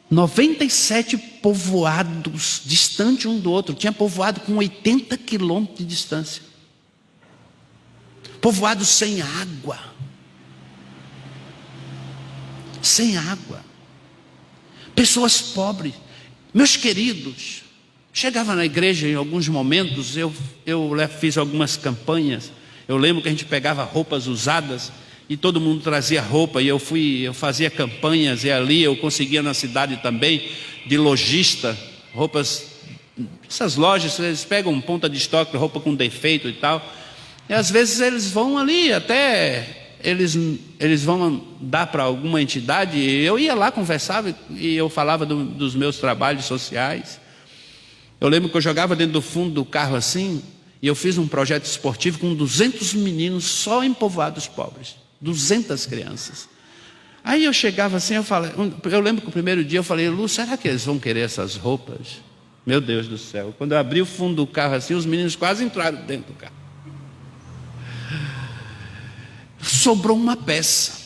97 povoados distantes um do outro. Tinha povoado com 80 quilômetros de distância. Povoados sem água. Sem água. Pessoas pobres. Meus queridos, chegava na igreja em alguns momentos, eu fiz algumas campanhas. Eu lembro que a gente pegava roupas usadas e todo mundo trazia roupa, e eu fazia campanhas, e ali eu conseguia na cidade também, de lojista, roupas, essas lojas, eles pegam ponta de estoque, roupa com defeito e tal, e às vezes eles vão ali, até eles vão dar para alguma entidade, e eu ia lá, conversava, e eu falava dos meus trabalhos sociais. Eu lembro que eu jogava dentro do fundo do carro assim, e eu fiz um projeto esportivo com 200 meninos só em povoados pobres. 200 crianças. Aí eu chegava assim, eu lembro que o primeiro dia eu falei, Lu, será que eles vão querer essas roupas? Meu Deus do céu. Quando eu abri o fundo do carro assim, os meninos quase entraram dentro do carro. Sobrou uma peça.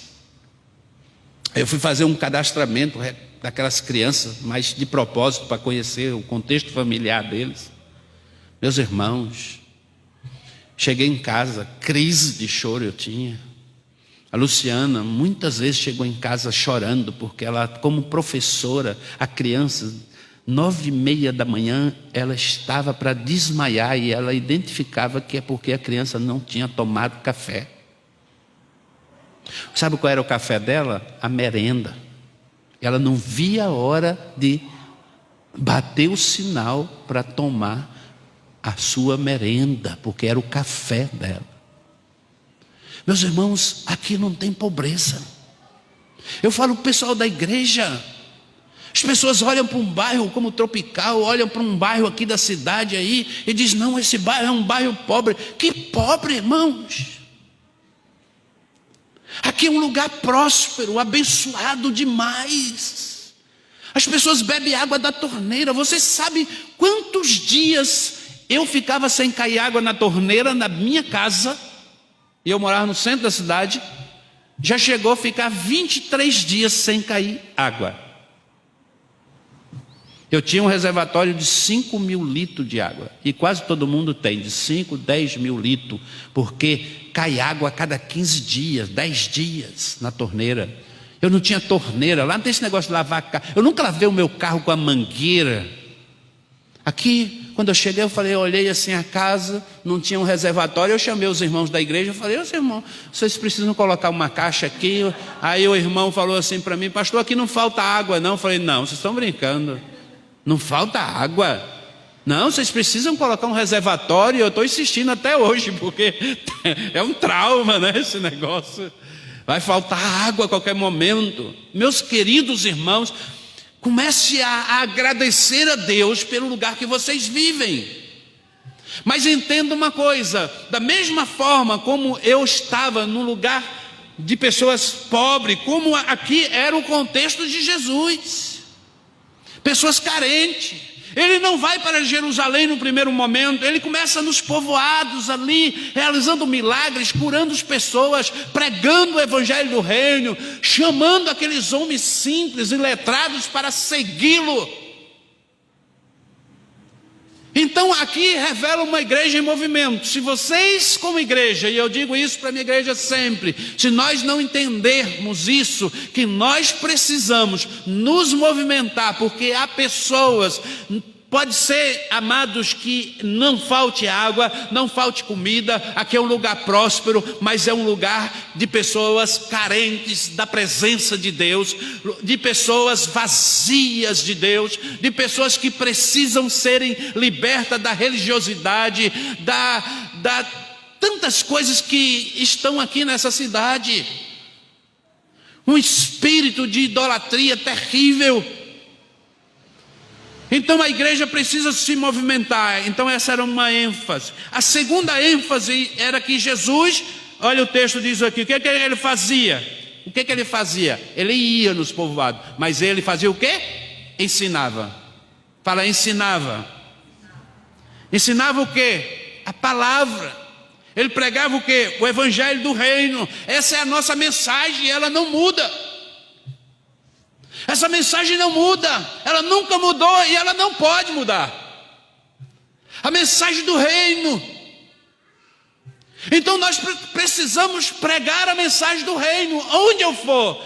Eu fui fazer um cadastramento daquelas crianças, mas de propósito, para conhecer o contexto familiar deles. Meus irmãos, cheguei em casa, crise de choro eu tinha. A Luciana muitas vezes chegou em casa chorando, porque ela, como professora, a criança 9h30 da manhã, ela estava para desmaiar e ela identificava que é porque a criança não tinha tomado café. Sabe qual era o café dela? A merenda. Ela não via a hora de bater o sinal para tomar a sua merenda, porque era o café dela. Meus irmãos, aqui não tem pobreza. Eu falo para o pessoal da igreja, as pessoas olham para um bairro como Tropical, olham para um bairro aqui da cidade aí e dizem, não, esse bairro é um bairro pobre. Que pobre, irmãos? Aqui é um lugar próspero, abençoado demais. As pessoas bebem água da torneira. Você sabe quantos dias eu ficava sem cair água na torneira na minha casa? E eu morava no centro da cidade. Já chegou a ficar 23 dias sem cair água. Eu tinha um reservatório de 5.000 litros de água. E quase todo mundo tem, de 5, 10 mil litros. Porque cai água a cada 15 dias, 10 dias na torneira. Eu não tinha torneira, lá não tem esse negócio de lavar carro. Eu nunca lavei o meu carro com a mangueira. Aqui, quando eu cheguei, eu olhei assim a casa, não tinha um reservatório. Eu chamei os irmãos da igreja, eu falei, irmãos, vocês precisam colocar uma caixa aqui. Aí o irmão falou assim para mim, pastor, aqui não falta água não. Eu falei, não, vocês estão brincando. Não falta água. Não, vocês precisam colocar um reservatório. Eu estou insistindo até hoje, porque é um trauma, né, esse negócio. Vai faltar água a qualquer momento. Meus queridos irmãos, comece a agradecer a Deus pelo lugar que vocês vivem. Mas entenda uma coisa, da mesma forma como eu estava num lugar de pessoas pobres, como aqui era o contexto de Jesus. Pessoas carentes. Ele não vai para Jerusalém no primeiro momento, ele começa nos povoados ali, realizando milagres, curando as pessoas, pregando o evangelho do reino, chamando aqueles homens simples e letrados para segui-lo. Então aqui revela uma igreja em movimento. Se vocês como igreja, e eu digo isso para a minha igreja sempre, se nós não entendermos isso, que nós precisamos nos movimentar, porque há pessoas, pode ser, amados, que não falte água, não falte comida, aqui é um lugar próspero, mas é um lugar de pessoas carentes da presença de Deus, de pessoas vazias de Deus, de pessoas que precisam serem libertas da religiosidade, da tantas coisas que estão aqui nessa cidade. Um espírito de idolatria terrível. Então a igreja precisa se movimentar. Então essa era uma ênfase. A segunda ênfase era que Jesus, olha o texto diz aqui, o que ele fazia? O que ele fazia? Ele ia nos povoados, mas ele fazia o quê? Ensinava. Fala, ensinava. Ensinava o quê? A palavra. Ele pregava o quê? O evangelho do reino. Essa é a nossa mensagem, ela não muda. Essa mensagem não muda, ela nunca mudou e ela não pode mudar. A mensagem do reino. Então nós precisamos pregar a mensagem do reino, onde eu for.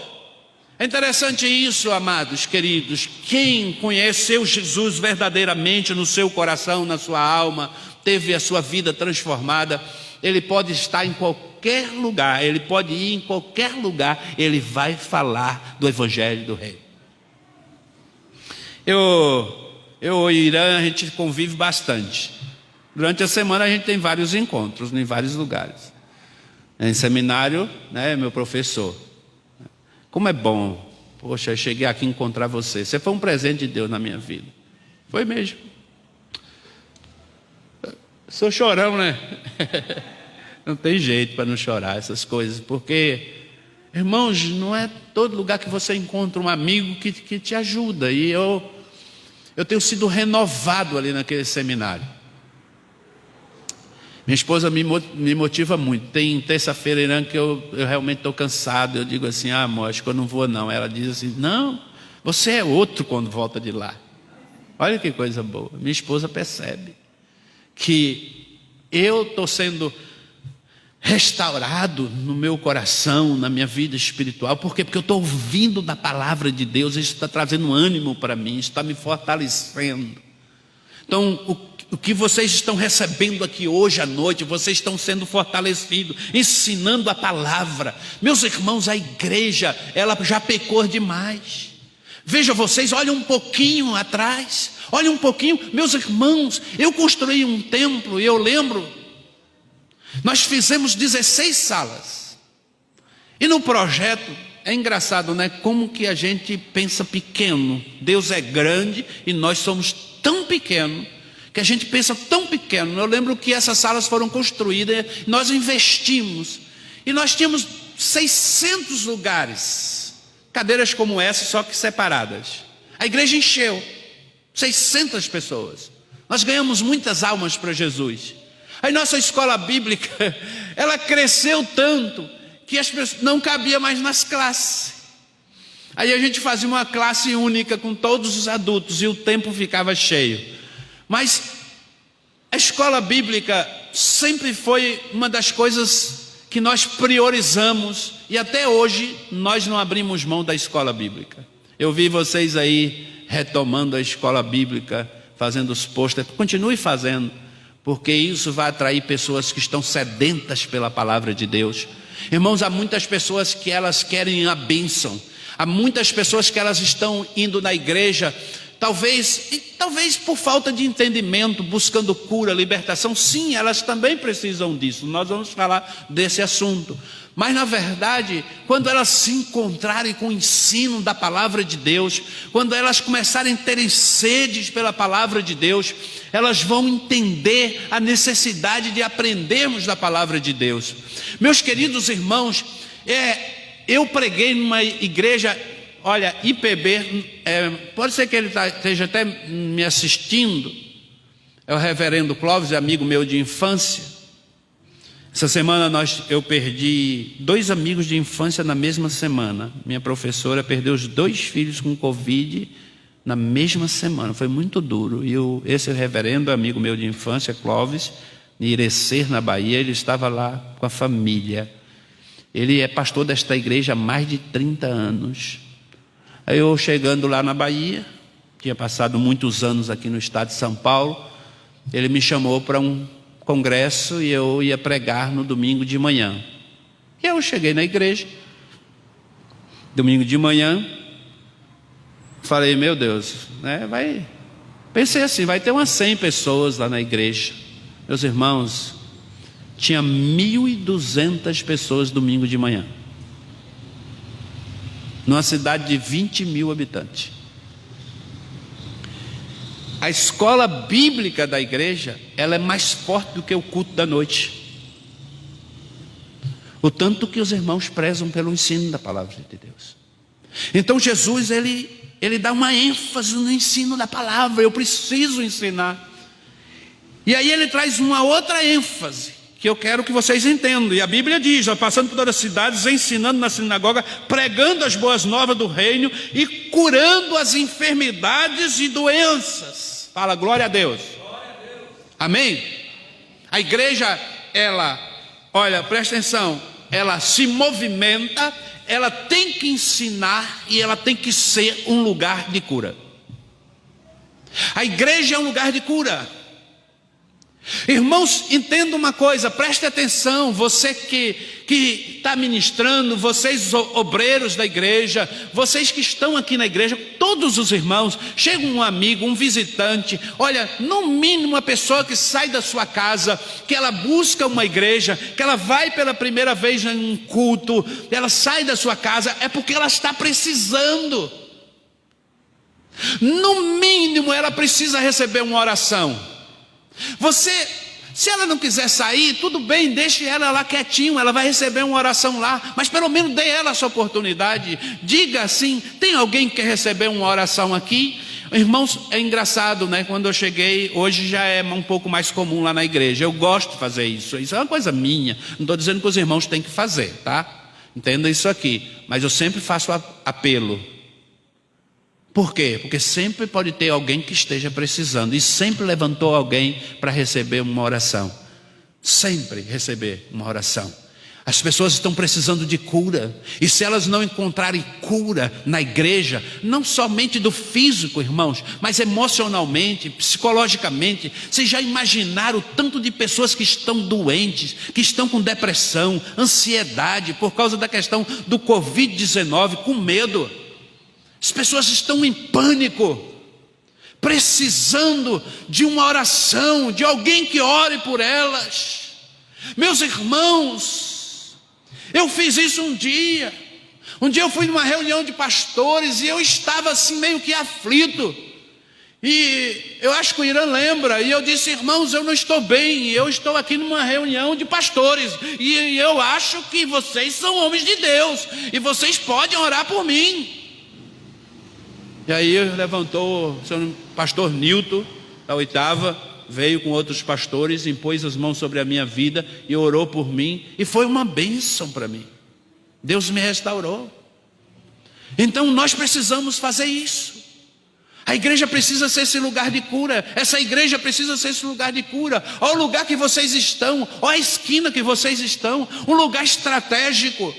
É interessante isso, amados, queridos. Quem conheceu Jesus verdadeiramente no seu coração, na sua alma, teve a sua vida transformada, ele pode estar em qualquer lugar, ele pode ir em qualquer lugar, ele vai falar do evangelho do reino. Eu e o Irã, a gente convive bastante. Durante a semana a gente tem vários encontros em vários lugares. Em seminário, né, meu professor. Como é bom. Poxa, eu cheguei aqui encontrar você. Você foi um presente de Deus na minha vida. Foi mesmo. Sou chorão, né? Não tem jeito para não chorar essas coisas, porque, irmãos, não é todo lugar que você encontra um amigo que te ajuda. E eu tenho sido renovado ali naquele seminário. Minha esposa me motiva muito. Tem terça-feira, Irã, que eu realmente estou cansado. Eu digo assim, amor, acho que eu não vou não. Ela diz assim, não, você é outro quando volta de lá. Olha que coisa boa. Minha esposa percebe que eu estou sendo restaurado no meu coração, na minha vida espiritual. Por quê? Porque eu estou ouvindo da palavra de Deus, isso está trazendo ânimo para mim, isso está me fortalecendo. Então, o que vocês estão recebendo aqui hoje à noite, vocês estão sendo fortalecidos, ensinando a palavra. Meus irmãos, a igreja, ela já pecou demais. Veja vocês, olhem um pouquinho atrás, olhem um pouquinho. Meus irmãos, eu construí um templo e eu lembro, nós fizemos 16 salas. E no projeto, é engraçado, né? Como que a gente pensa pequeno. Deus é grande e nós somos tão pequenos, que a gente pensa tão pequeno. Eu lembro que essas salas foram construídas, nós investimos, e nós tínhamos 600 lugares, cadeiras como essa, só que separadas. A igreja encheu, 600 pessoas. Nós ganhamos muitas almas para Jesus. Aí nossa escola bíblica, ela cresceu tanto, que as pessoas não cabia mais nas classes. Aí a gente fazia uma classe única com todos os adultos e o tempo ficava cheio. Mas a escola bíblica sempre foi uma das coisas que nós priorizamos, e até hoje nós não abrimos mão da escola bíblica. Eu vi vocês aí retomando a escola bíblica, fazendo os posters. Continue fazendo, porque isso vai atrair pessoas que estão sedentas pela palavra de Deus. Irmãos, há muitas pessoas que elas querem a bênção. Há muitas pessoas que elas estão indo na igreja, talvez por falta de entendimento, buscando cura, libertação. Sim, elas também precisam disso. Nós vamos falar desse assunto. Mas na verdade, quando elas se encontrarem com o ensino da palavra de Deus, quando elas começarem a terem sedes pela palavra de Deus, elas vão entender a necessidade de aprendermos da palavra de Deus. Meus queridos irmãos, eu preguei numa igreja, olha, IPB, pode ser que ele esteja até me assistindo, é o reverendo Clóvis, amigo meu de infância. Essa semana eu perdi 2 amigos de infância na mesma semana. Minha professora perdeu os 2 filhos com Covid na mesma semana, foi muito duro. E esse reverendo amigo meu de infância, Clóvis, em Irecer, na Bahia, ele estava lá com a família. Ele é pastor desta igreja há mais de 30 anos. Aí eu chegando lá na Bahia, tinha passado muitos anos aqui no estado de São Paulo, ele me chamou para um congresso e eu ia pregar no domingo de manhã. E eu cheguei na igreja, domingo de manhã, falei, meu Deus, né, pensei assim, vai ter umas 100 pessoas lá na igreja. Meus irmãos, tinha 1.200 pessoas domingo de manhã, numa cidade de 20 mil habitantes. A escola bíblica da igreja, ela é mais forte do que o culto da noite. O tanto que os irmãos prezam pelo ensino da palavra de Deus. Então Jesus, ele dá uma ênfase no ensino da palavra. Eu preciso ensinar. E aí ele traz uma outra ênfase, que eu quero que vocês entendam. E a Bíblia diz, passando por todas as cidades, ensinando na sinagoga, pregando as boas novas do reino e curando as enfermidades e doenças. Fala, glória a Deus. Glória a Deus. Amém? A igreja, olha, presta atenção, ela se movimenta, ela tem que ensinar e ela tem que ser um lugar de cura. A igreja é um lugar de cura. Irmãos, entenda uma coisa, preste atenção, você que está ministrando, vocês obreiros da igreja, vocês que estão aqui na igreja, todos os irmãos, chega um amigo, um visitante, olha, no mínimo uma pessoa que sai da sua casa, que ela busca uma igreja, que ela vai pela primeira vez em um culto, ela sai da sua casa, é porque ela está precisando. No mínimo ela precisa receber uma oração. Se ela não quiser sair, tudo bem, deixe ela lá quietinho, ela vai receber uma oração lá, mas pelo menos dê ela essa oportunidade. Diga assim, tem alguém que quer receber uma oração aqui? Irmãos, é engraçado, né? Quando eu cheguei, hoje já é um pouco mais comum lá na igreja, eu gosto de fazer isso é uma coisa minha, não estou dizendo que os irmãos têm que fazer, tá? Entenda isso aqui, mas eu sempre faço apelo. Por quê? Porque sempre pode ter alguém que esteja precisando, e sempre levantou alguém para receber uma oração. sempre receber uma oração. As pessoas estão precisando de cura, e se elas não encontrarem cura na igreja, não somente do físico, irmãos, mas emocionalmente, psicologicamente, vocês já imaginaram o tanto de pessoas que estão doentes, que estão com depressão, ansiedade, por causa da questão do Covid-19, com medo. As pessoas estão em pânico, precisando de uma oração, de alguém que ore por elas. Meus irmãos, eu fiz isso um dia eu fui numa reunião de pastores e eu estava assim meio que aflito, e eu acho que o Irã lembra, e eu disse: irmãos, eu não estou bem, eu estou aqui numa reunião de pastores, e eu acho que vocês são homens de Deus, e vocês podem orar por mim. E aí levantou o pastor Nilton, da 8ª, veio com outros pastores, impôs as mãos sobre a minha vida e orou por mim, e foi uma bênção para mim. Deus me restaurou. Então nós precisamos fazer isso. A igreja precisa ser esse lugar de cura. Essa igreja precisa ser esse lugar de cura. Olha o lugar que vocês estão, olha a esquina que vocês estão, um lugar estratégico.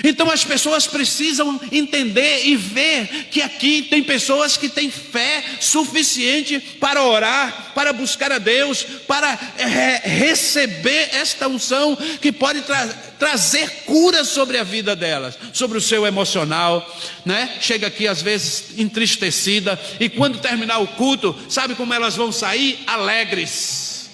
Então as pessoas precisam entender e ver que aqui tem pessoas que têm fé suficiente para orar, para buscar a Deus, para receber esta unção que pode trazer cura sobre a vida delas, sobre o seu emocional, né? Chega aqui às vezes entristecida, e quando terminar o culto, sabe como elas vão sair? Alegres.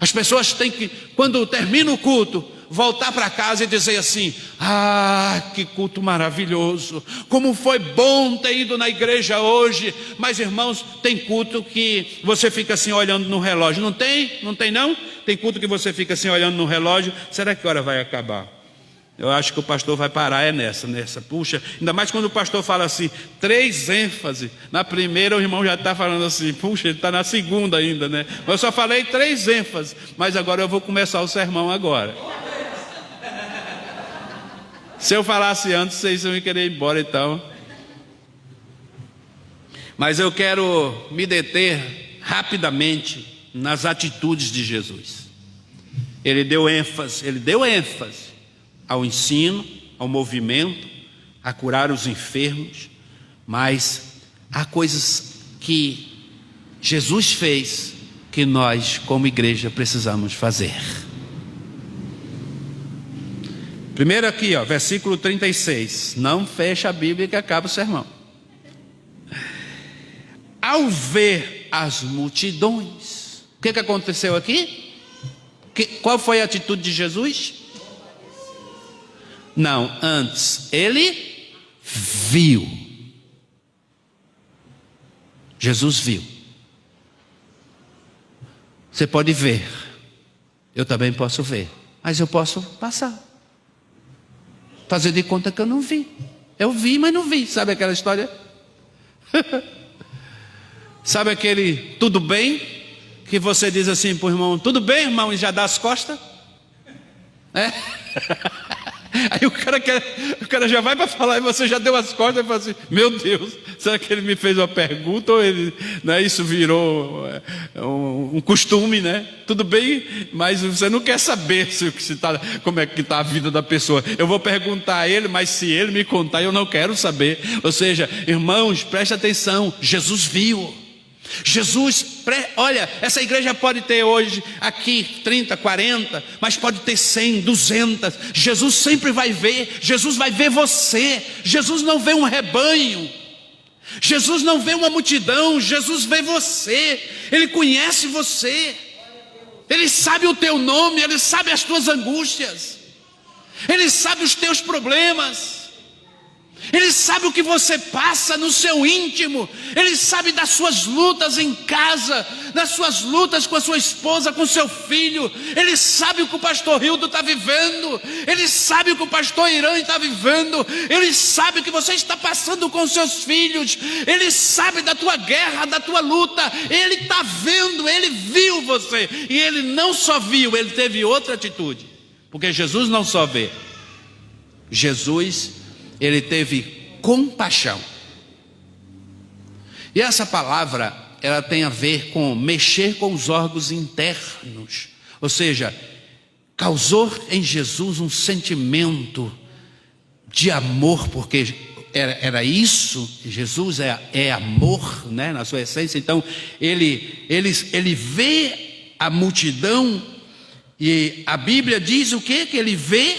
As pessoas têm que, quando termina o culto, voltar para casa e dizer assim: ah, que culto maravilhoso, como foi bom ter ido na igreja hoje. Mas irmãos, tem culto que você fica assim olhando no relógio, não tem? Não tem não? Tem culto que você fica assim olhando no relógio, será que hora vai acabar? Eu acho que o pastor vai parar nessa, puxa, ainda mais quando o pastor fala assim, 3 ênfases, na primeira o irmão já está falando assim, puxa, ele está na segunda ainda, né? Eu só falei 3 ênfases, mas agora eu vou começar o sermão agora. Se eu falasse antes, vocês iam querer ir embora então. Mas eu quero me deter rapidamente nas atitudes de Jesus. Ele deu ênfase ao ensino, ao movimento, a curar os enfermos, mas há coisas que Jesus fez que nós, como igreja, precisamos fazer. Primeiro aqui, versículo 36. Não fecha a Bíblia que acaba o sermão. Ao ver as multidões, o que aconteceu aqui? Qual foi a atitude de Jesus? Não, antes, ele viu. Jesus viu. Você pode ver, eu também posso ver, mas eu posso passar, fazer de conta que eu não vi. Eu vi, mas não vi. Sabe aquela história? Sabe aquele tudo bem? Que você diz assim para o irmão, tudo bem, irmão, e já dá as costas? Aí o cara já vai para falar e você já deu as costas e fala assim, meu Deus, será que ele me fez uma pergunta ou ele, né, isso virou um costume, né? Tudo bem, mas você não quer saber como é que está a vida da pessoa. Eu vou perguntar a ele, mas se ele me contar eu não quero saber. Ou seja, irmãos, preste atenção, Jesus viu. Olha, essa igreja pode ter hoje aqui 30, 40, mas pode ter 100, 200. Jesus sempre vai ver. Jesus vai ver você. Jesus não vê um rebanho, Jesus não vê uma multidão, Jesus vê você. Ele conhece você, Ele sabe o teu nome, Ele sabe as tuas angústias, Ele sabe os teus problemas, Ele sabe o que você passa no seu íntimo. Ele sabe das suas lutas em casa, das suas lutas com a sua esposa, com o seu filho. Ele sabe o que o pastor Hildo está vivendo. Ele sabe o que o pastor Irã está vivendo. Ele sabe o que você está passando com os seus filhos. Ele sabe da tua guerra, da tua luta. Ele está vendo, Ele viu você. E Ele não só viu, Ele teve outra atitude. Porque Jesus não só vê, Jesus, Ele teve compaixão. E essa palavra ela tem a ver com mexer com os órgãos internos. Ou seja, causou em Jesus um sentimento de amor, porque era isso, Jesus é amor, né, na sua essência. Então ele vê a multidão, e a Bíblia diz o que ele vê?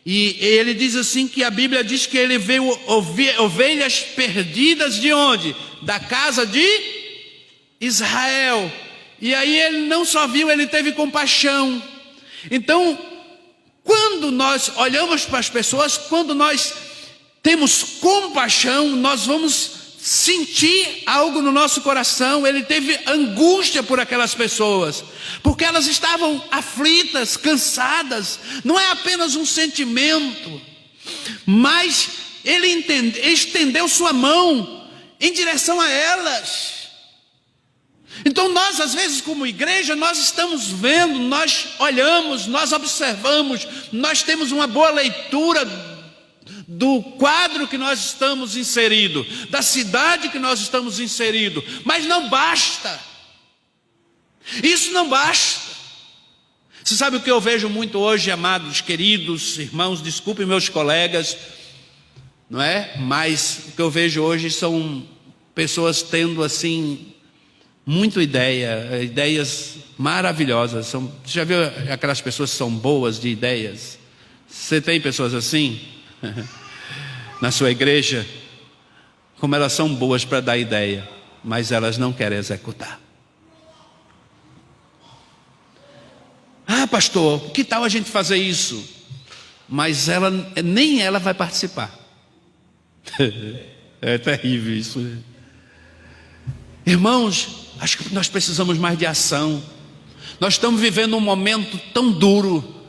E ele diz assim, que a Bíblia diz que ele vê ovelhas perdidas de onde? Da casa de Israel. E aí ele não só viu, ele teve compaixão. Então, quando nós olhamos para as pessoas, quando nós temos compaixão, nós vamos sentir algo no nosso coração. Ele teve angústia por aquelas pessoas, porque elas estavam aflitas, cansadas. Não é apenas um sentimento, mas ele estendeu sua mão em direção a elas. Então nós, às vezes, como igreja, nós estamos vendo, nós olhamos, nós observamos, nós temos uma boa leitura do quadro que nós estamos inseridos, da cidade que nós estamos inseridos, mas não basta. Isso não basta. Você sabe o que eu vejo muito hoje, amados, queridos irmãos, desculpem meus colegas, não é? Mas o que eu vejo hoje são pessoas tendo assim muito ideias maravilhosas. Você já viu aquelas pessoas que são boas de ideias? Você tem pessoas assim na sua igreja? Como elas são boas para dar ideia, mas elas não querem executar. Ah, pastor, que tal a gente fazer isso? Mas nem ela vai participar. É terrível isso. Irmãos, acho que nós precisamos mais de ação. Nós estamos vivendo um momento tão duro.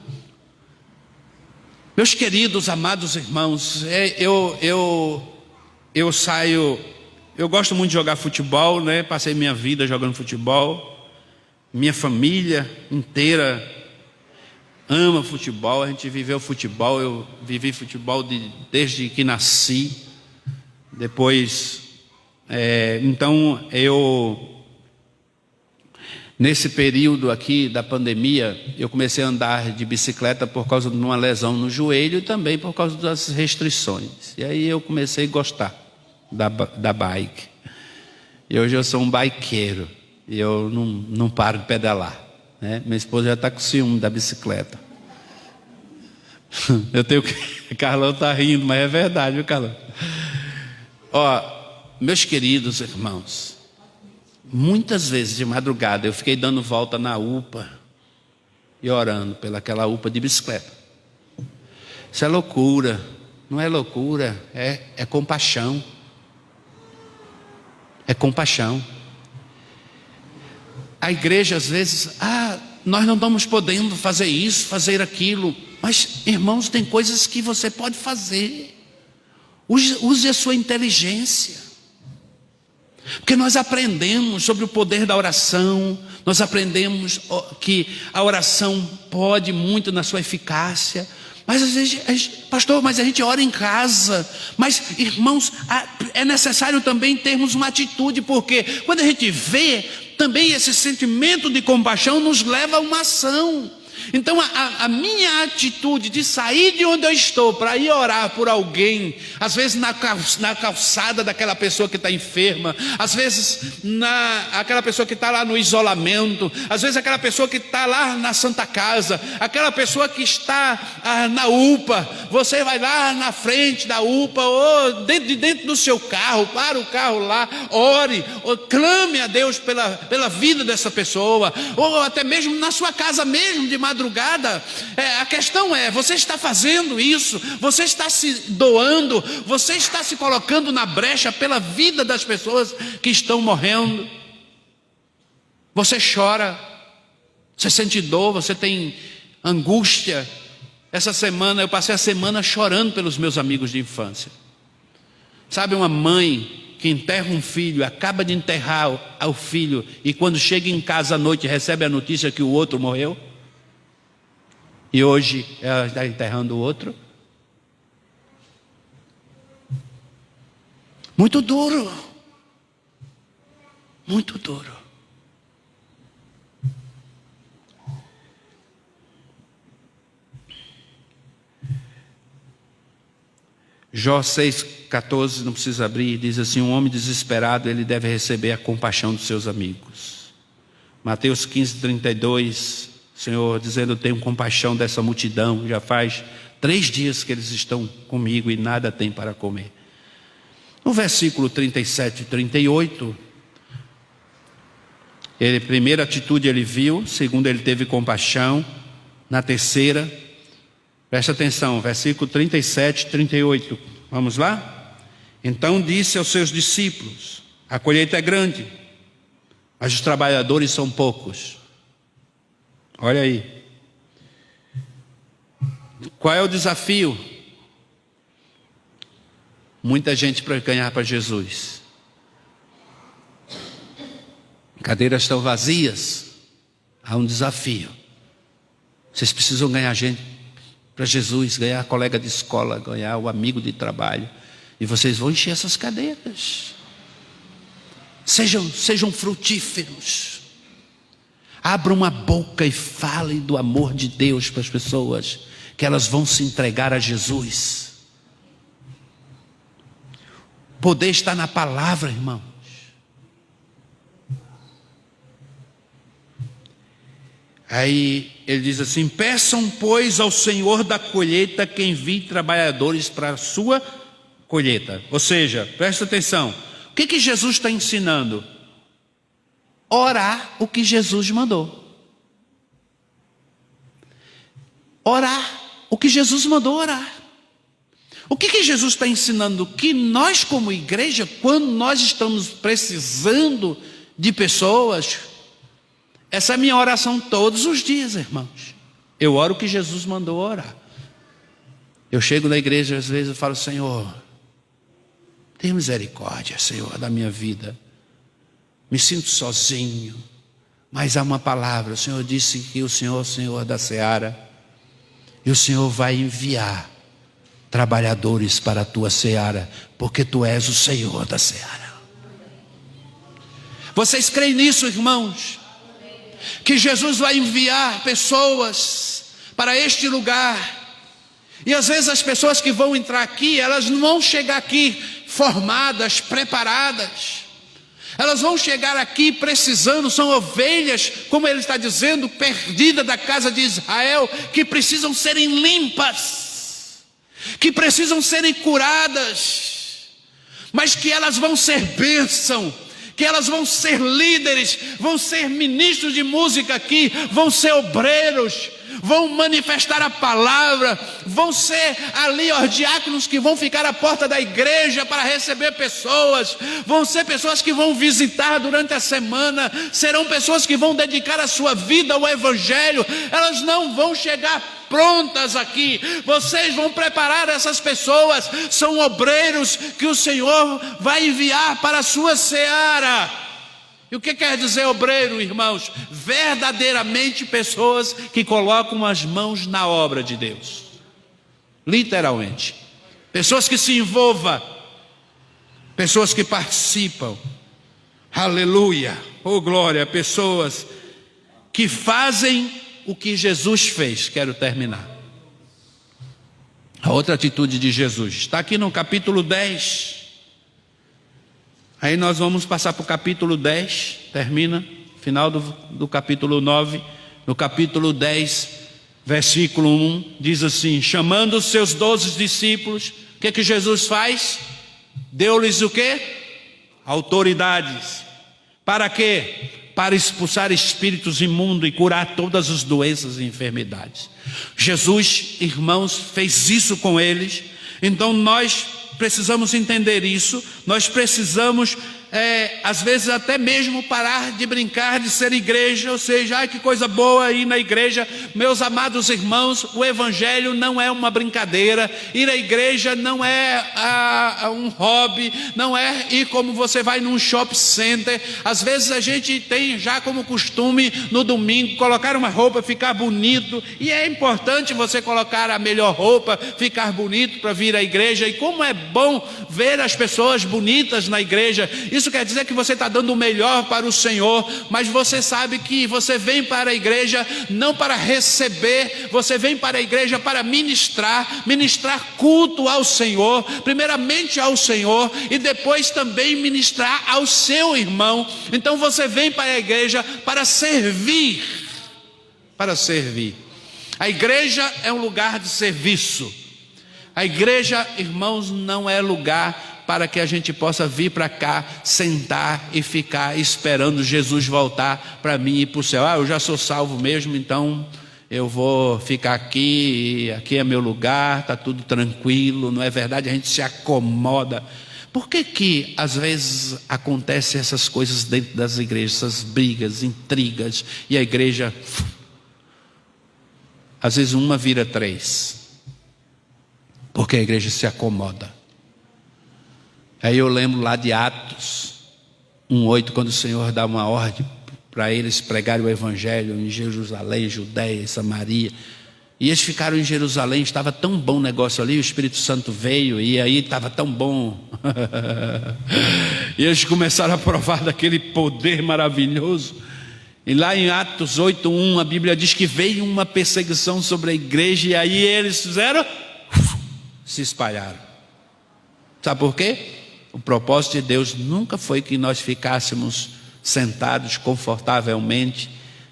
Meus queridos, amados irmãos, eu gosto muito de jogar futebol, né? Passei minha vida jogando futebol. Minha família inteira ama futebol. A gente viveu futebol. Eu vivi futebol desde que nasci. Depois, então nesse período aqui da pandemia, eu comecei a andar de bicicleta por causa de uma lesão no joelho e também por causa das restrições. E aí eu comecei a gostar da bike. E hoje eu sou um bikeiro. E eu não paro de pedalar, né? Minha esposa já está com ciúme da bicicleta. Carlão está rindo, mas é verdade, viu, Carlão? Ó, meus queridos irmãos, muitas vezes de madrugada eu fiquei dando volta na UPA e orando pelaquela UPA de bicicleta. Isso é loucura. Não é loucura, é compaixão. É compaixão. A igreja às vezes, nós não estamos podendo fazer isso, fazer aquilo. Mas, irmãos, tem coisas que você pode fazer. Use a sua inteligência. Porque nós aprendemos sobre o poder da oração. Nós aprendemos que a oração pode muito na sua eficácia. Mas às vezes, pastor, mas a gente ora em casa. Mas, irmãos, é necessário também termos uma atitude. Porque quando a gente vê, também esse sentimento de compaixão nos leva a uma ação. Então a minha atitude de sair de onde eu estou para ir orar por alguém, às vezes na calçada daquela pessoa que está enferma, às vezes aquela pessoa que está lá no isolamento, às vezes aquela pessoa que está lá na Santa Casa, aquela pessoa que está na UPA, você vai lá na frente da UPA, ou dentro do seu carro, para o carro lá, ore, ou clame a Deus pela vida dessa pessoa, ou até mesmo na sua casa mesmo, de madrugada. A questão é, você está fazendo isso, você está se doando, você está se colocando na brecha pela vida das pessoas que estão morrendo. Você chora, você sente dor, você tem angústia. Essa semana, eu passei a semana chorando pelos meus amigos de infância. Sabe, uma mãe que enterra um filho, acaba de enterrar o filho, e quando chega em casa à noite recebe a notícia que o outro morreu? E hoje ela está enterrando o outro. Muito duro. Muito duro. Jó 6,14, não precisa abrir, diz assim: um homem desesperado, ele deve receber a compaixão dos seus amigos. Mateus 15,32, Senhor dizendo: tenho compaixão dessa multidão, já faz 3 dias que eles estão comigo e nada tem para comer. No versículo 37 e 38, primeira atitude ele viu, segunda ele teve compaixão, na terceira, presta atenção, versículo 37 e 38, vamos lá? Então disse aos seus discípulos: a colheita é grande, mas os trabalhadores são poucos. Olha aí. Qual é o desafio? Muita gente para ganhar para Jesus. Cadeiras estão vazias. Há um desafio. Vocês precisam ganhar gente para Jesus, ganhar colega de escola, ganhar o amigo de trabalho. E vocês vão encher essas cadeiras. Sejam frutíferos. Abram a boca e falem do amor de Deus para as pessoas, que elas vão se entregar a Jesus. O poder está na palavra, irmãos. Aí ele diz assim: peçam, pois, ao Senhor da colheita que envie trabalhadores para a sua colheita. Ou seja, presta atenção, o que Jesus está ensinando? Orar o que Jesus mandou. Orar o que Jesus mandou orar. O que Jesus está ensinando? Que nós como igreja, quando nós estamos precisando de pessoas, essa é a minha oração todos os dias, irmãos. Eu oro o que Jesus mandou orar. Eu chego na igreja, às vezes eu falo: Senhor, tenha misericórdia, Senhor, da minha vida. Me sinto sozinho, mas há uma palavra. O Senhor disse que o Senhor é o Senhor da seara, e o Senhor vai enviar trabalhadores para a tua seara, porque tu és o Senhor da seara. Vocês creem nisso, irmãos? Que Jesus vai enviar pessoas para este lugar. E às vezes as pessoas que vão entrar aqui, elas não vão chegar aqui formadas, preparadas. Elas vão chegar aqui precisando, são ovelhas, como ele está dizendo, perdidas da casa de Israel, que precisam serem limpas, que precisam serem curadas, mas que elas vão ser bênção, que elas vão ser líderes, vão ser ministros de música aqui, vão ser obreiros, vão manifestar a palavra, vão ser ali os diáconos que vão ficar à porta da igreja para receber pessoas, vão ser pessoas que vão visitar durante a semana, serão pessoas que vão dedicar a sua vida ao evangelho. Elas não vão chegar prontas aqui, vocês vão preparar essas pessoas, são obreiros que o Senhor vai enviar para a sua seara. E o que quer dizer obreiro, irmãos? Verdadeiramente pessoas que colocam as mãos na obra de Deus. Literalmente. Pessoas que se envolvam. Pessoas que participam. Aleluia. Oh glória. Pessoas que fazem o que Jesus fez. Quero terminar. A outra atitude de Jesus está aqui no capítulo 10. Aí nós vamos passar para o capítulo 10, termina, final do capítulo 9, no capítulo 10, versículo 1, diz assim: chamando os seus 12 discípulos, o que Jesus faz? Deu-lhes o quê? Autoridades. Para quê? Para expulsar espíritos imundos e curar todas as doenças e enfermidades. Jesus, irmãos, fez isso com eles. Então nós precisamos entender isso. Nós precisamos às vezes até mesmo parar de brincar de ser igreja, ou seja, ai que coisa boa ir na igreja. Meus amados irmãos, o evangelho não é uma brincadeira, ir à igreja não é um hobby, não é ir como você vai num shopping center. Às vezes a gente tem já como costume no domingo colocar uma roupa, ficar bonito, e é importante você colocar a melhor roupa, ficar bonito para vir à igreja, e como é bom ver as pessoas bonitas na igreja. Isso quer dizer que você está dando o melhor para o Senhor, mas você sabe que você vem para a igreja não para receber, você vem para a igreja para ministrar culto ao Senhor, primeiramente ao Senhor e depois também ministrar ao seu irmão. Então você vem para a igreja para servir. A igreja é um lugar de serviço. A igreja, irmãos, não é lugar para que a gente possa vir para cá, sentar e ficar esperando Jesus voltar para mim e para o céu. Eu já sou salvo mesmo, então eu vou ficar aqui é meu lugar, está tudo tranquilo. Não é verdade? A gente se acomoda. Por que às vezes acontecem essas coisas dentro das igrejas, essas brigas, intrigas, e a igreja, às vezes uma vira 3? Porque a igreja se acomoda. Aí eu lembro lá de Atos 1:8, quando o Senhor dá uma ordem para eles pregarem o evangelho em Jerusalém, Judeia e Samaria. E eles ficaram em Jerusalém, estava tão bom o negócio ali, o Espírito Santo veio e aí estava tão bom. E eles começaram a provar daquele poder maravilhoso. E lá em Atos 8:1 a Bíblia diz que veio uma perseguição sobre a igreja e aí eles fizeram, se espalharam. Sabe por quê? O propósito de Deus nunca foi que nós ficássemos sentados confortavelmente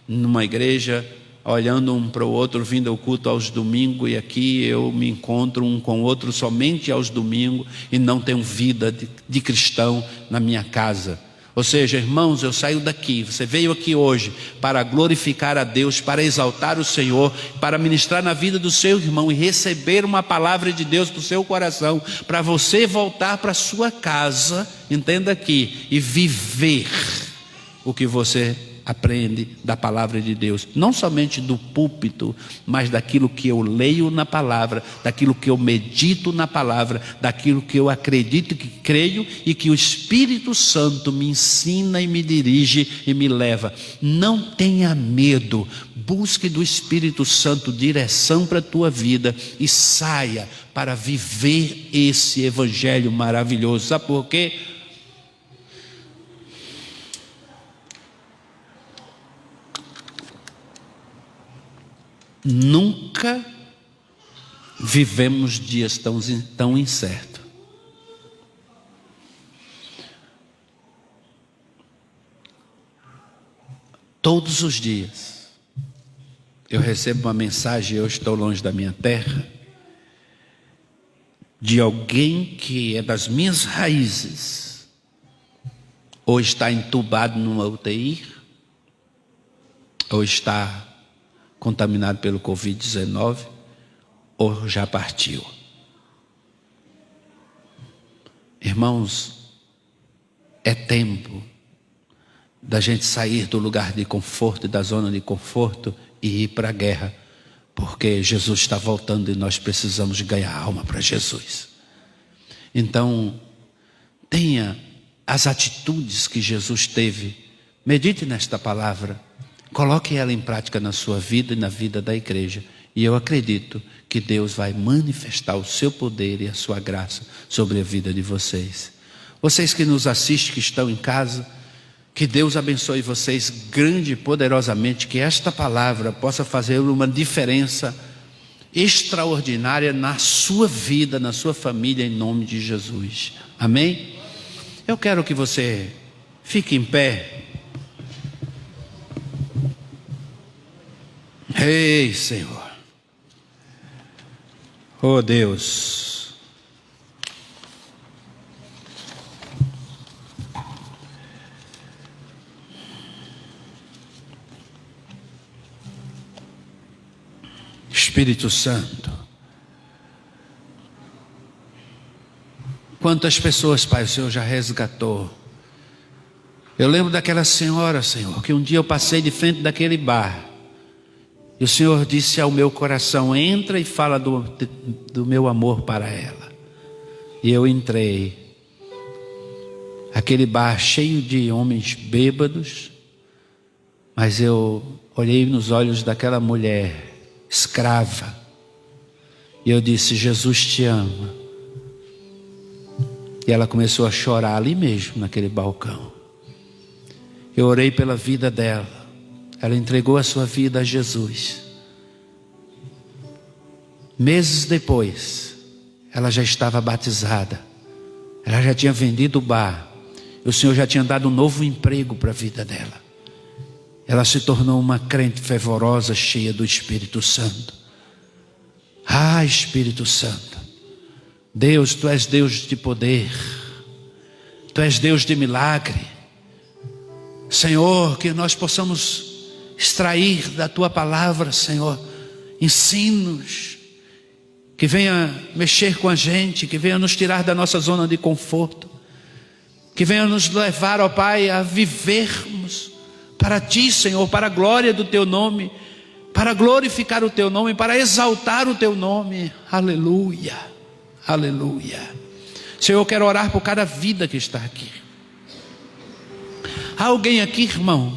numa igreja, olhando um para o outro, vindo ao culto aos domingos, e aqui eu me encontro um com o outro somente aos domingos e não tenho vida de cristão na minha casa. Ou seja, irmãos, eu saio daqui, você veio aqui hoje para glorificar a Deus, para exaltar o Senhor, para ministrar na vida do seu irmão e receber uma palavra de Deus para o seu coração, para você voltar para a sua casa, entenda aqui, e viver o que você aprende da palavra de Deus, não somente do púlpito, mas daquilo que eu leio na palavra, daquilo que eu medito na palavra, daquilo que eu acredito, que creio e que o Espírito Santo me ensina e me dirige e me leva. Não tenha medo, busque do Espírito Santo direção para a tua vida e saia para viver esse evangelho maravilhoso. Sabe por quê? Nunca vivemos dias tão incertos. Todos os dias eu recebo uma mensagem, eu estou longe da minha terra, de alguém que é das minhas raízes, ou está entubado numa UTI, ou está contaminado pelo Covid-19, ou já partiu. Irmãos, é tempo da gente sair do lugar de conforto e da zona de conforto e ir para a guerra, porque Jesus está voltando e nós precisamos ganhar alma para Jesus. Então, tenha as atitudes que Jesus teve, medite nesta palavra, coloque ela em prática na sua vida e na vida da igreja. E eu acredito que Deus vai manifestar o seu poder e a sua graça sobre a vida de vocês. Vocês que nos assistem, que estão em casa, que Deus abençoe vocês grande e poderosamente, que esta palavra possa fazer uma diferença extraordinária na sua vida, na sua família, em nome de Jesus. Amém? Eu quero que você fique em pé. Ei, Senhor, oh Deus, Espírito Santo, quantas pessoas, Pai, o Senhor já resgatou. Eu lembro daquela senhora, Senhor, que um dia eu passei de frente daquele bar, e o Senhor disse ao meu coração: entra e fala do meu amor para ela. E eu entrei. Aquele bar cheio de homens bêbados, mas eu olhei nos olhos daquela mulher escrava, e eu disse: Jesus te ama. E ela começou a chorar ali mesmo, naquele balcão. Eu orei pela vida dela. Ela entregou a sua vida a Jesus. Meses depois, ela já estava batizada. Ela já tinha vendido o bar. E o Senhor já tinha dado um novo emprego para a vida dela. Ela se tornou uma crente fervorosa, cheia do Espírito Santo. Ah, Espírito Santo, Deus, Tu és Deus de poder, Tu és Deus de milagre. Senhor, que nós possamos extrair da Tua palavra, Senhor, ensinos, que venha mexer com a gente, que venha nos tirar da nossa zona de conforto, que venha nos levar, ó Pai, a vivermos para Ti, Senhor, para a glória do Teu nome, para glorificar o Teu nome, para exaltar o Teu nome. Aleluia, aleluia. Senhor, eu quero orar por cada vida que está aqui. Há alguém aqui, irmão,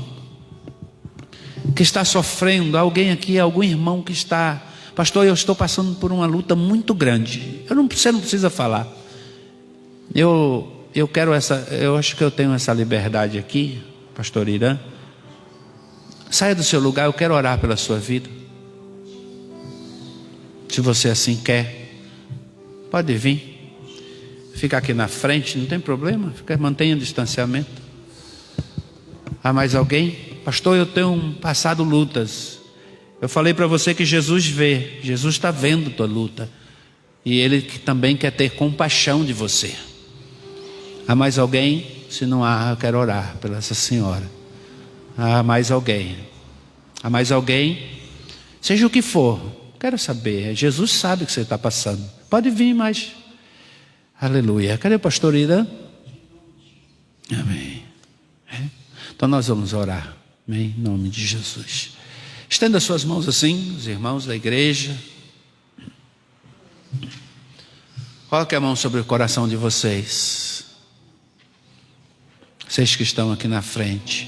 que está sofrendo? Há alguém aqui, algum irmão que está: pastor, eu estou passando por uma luta muito grande. Você não precisa falar. Eu acho que eu tenho essa liberdade aqui, pastor Irã. Saia do seu lugar, eu quero orar pela sua vida. Se você assim quer, pode vir. Fica aqui na frente, não tem problema. Mantenha o distanciamento. Há mais alguém? Pastor, eu tenho passado lutas. Eu falei para você que Jesus vê. Jesus está vendo tua luta. E Ele também quer ter compaixão de você. Há mais alguém? Se não há, eu quero orar pela essa senhora. Há mais alguém? Há mais alguém? Seja o que for, quero saber. Jesus sabe o que você está passando. Pode vir, mas... Aleluia. Cadê o pastor Irã? Amém. Então nós vamos orar. Amém? Em nome de Jesus. Estenda suas mãos assim, os irmãos da igreja. Coloque a mão sobre o coração de vocês. Vocês que estão aqui na frente.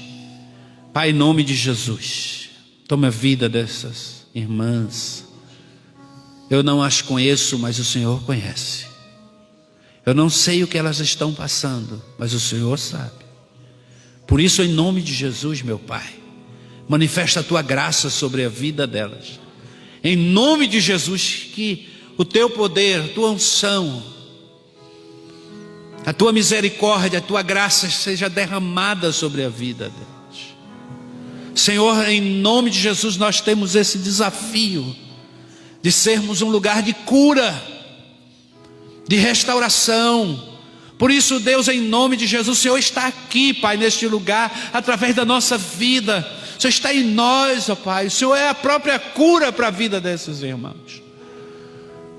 Pai, em nome de Jesus, toma a vida dessas irmãs. Eu não as conheço, mas o Senhor conhece. Eu não sei o que elas estão passando, mas o Senhor sabe. Por isso, em nome de Jesus, meu Pai, manifesta a Tua graça sobre a vida delas. Em nome de Jesus, que o Teu poder, a Tua unção, a Tua misericórdia, a Tua graça seja derramada sobre a vida delas. Senhor, em nome de Jesus, nós temos esse desafio de sermos um lugar de cura, de restauração. Por isso, Deus, em nome de Jesus, o Senhor está aqui, Pai, neste lugar, através da nossa vida. O Senhor está em nós, ó Pai. O Senhor é a própria cura para a vida desses irmãos.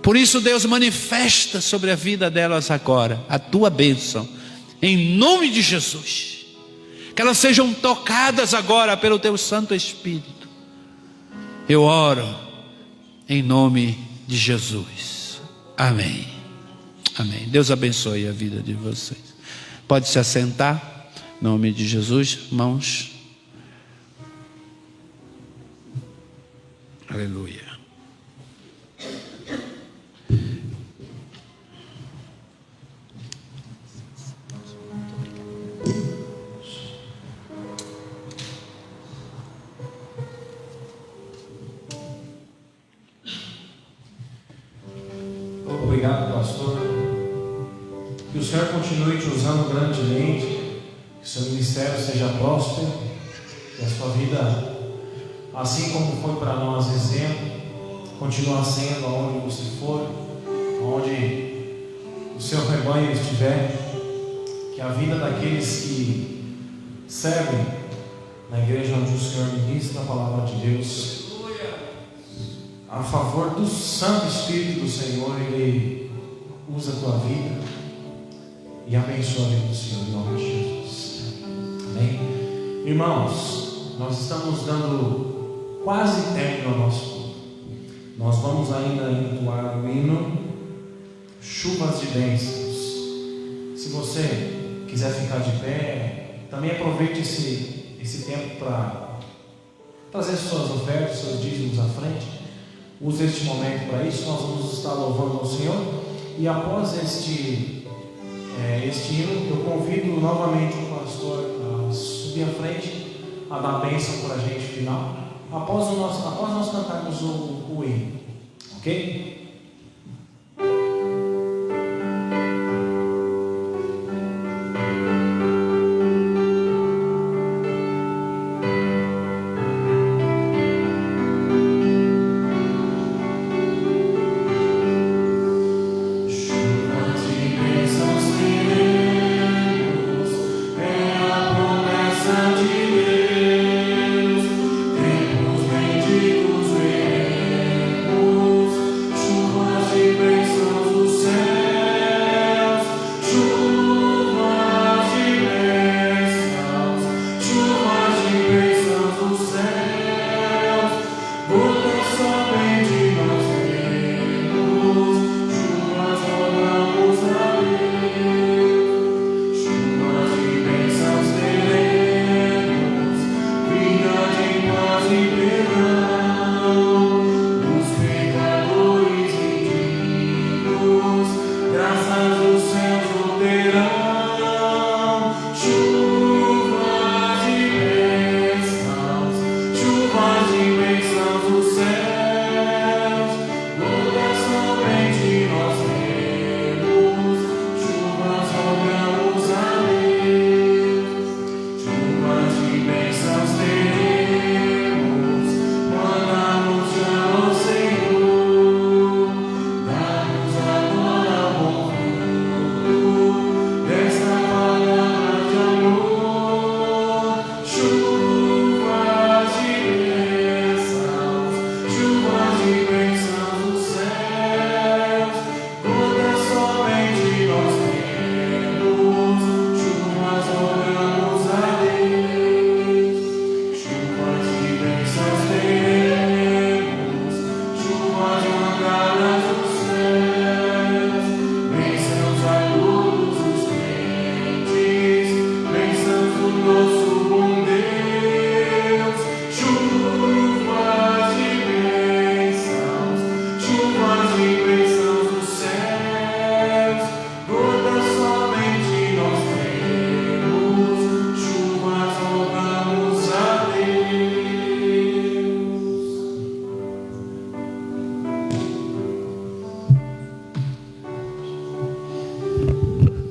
Por isso, Deus, manifesta sobre a vida delas agora a Tua bênção, em nome de Jesus. Que elas sejam tocadas agora pelo Teu Santo Espírito. Eu oro em nome de Jesus. Amém. Amém. Deus abençoe a vida de vocês. Pode se assentar. Em nome de Jesus, mãos. Aleluia. Obrigado, pastor. Que o Senhor continue te usando grandemente, que o seu ministério seja próspero, que a sua vida, assim como foi para nós exemplo, continue sendo aonde você for, aonde o seu rebanho estiver, que a vida daqueles que servem na igreja onde o Senhor ministra a palavra de Deus, a favor do Santo Espírito do Senhor, Ele usa a tua vida e abençoa a vida do Senhor em nome de Jesus. Amém? Irmãos, nós estamos dando quase término ao nosso culto. Nós vamos ainda entoar o hino Chuvas de Bênçãos. Se você quiser ficar de pé, também aproveite esse tempo para trazer suas ofertas, seus dízimos à frente. Use este momento para isso. Nós vamos estar louvando ao Senhor. E após este hino, eu convido novamente o pastor a subir à frente, a dar a bênção para a gente final, após nós cantarmos o hino, ok?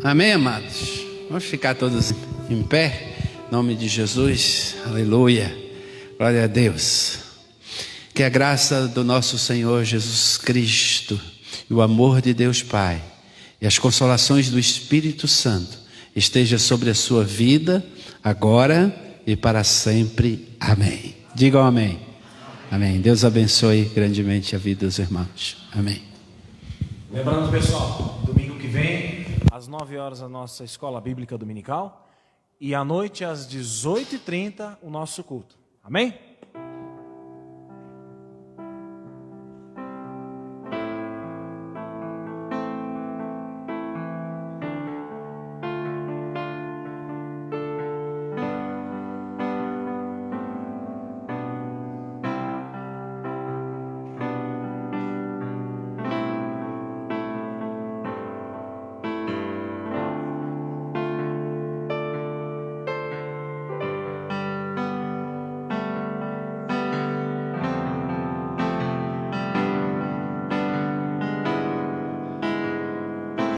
Amém, amados? Vamos ficar todos em pé, em nome de Jesus, aleluia, glória a Deus. Que a graça do nosso Senhor Jesus Cristo, e o amor de Deus Pai, e as consolações do Espírito Santo, esteja sobre a sua vida, agora e para sempre. Amém. Digam amém. Amém. Deus abençoe grandemente a vida dos irmãos. Amém. Lembrando, pessoal, domingo que vem, às 9 horas, a nossa escola bíblica dominical. E à noite, às 18h30, o nosso culto. Amém?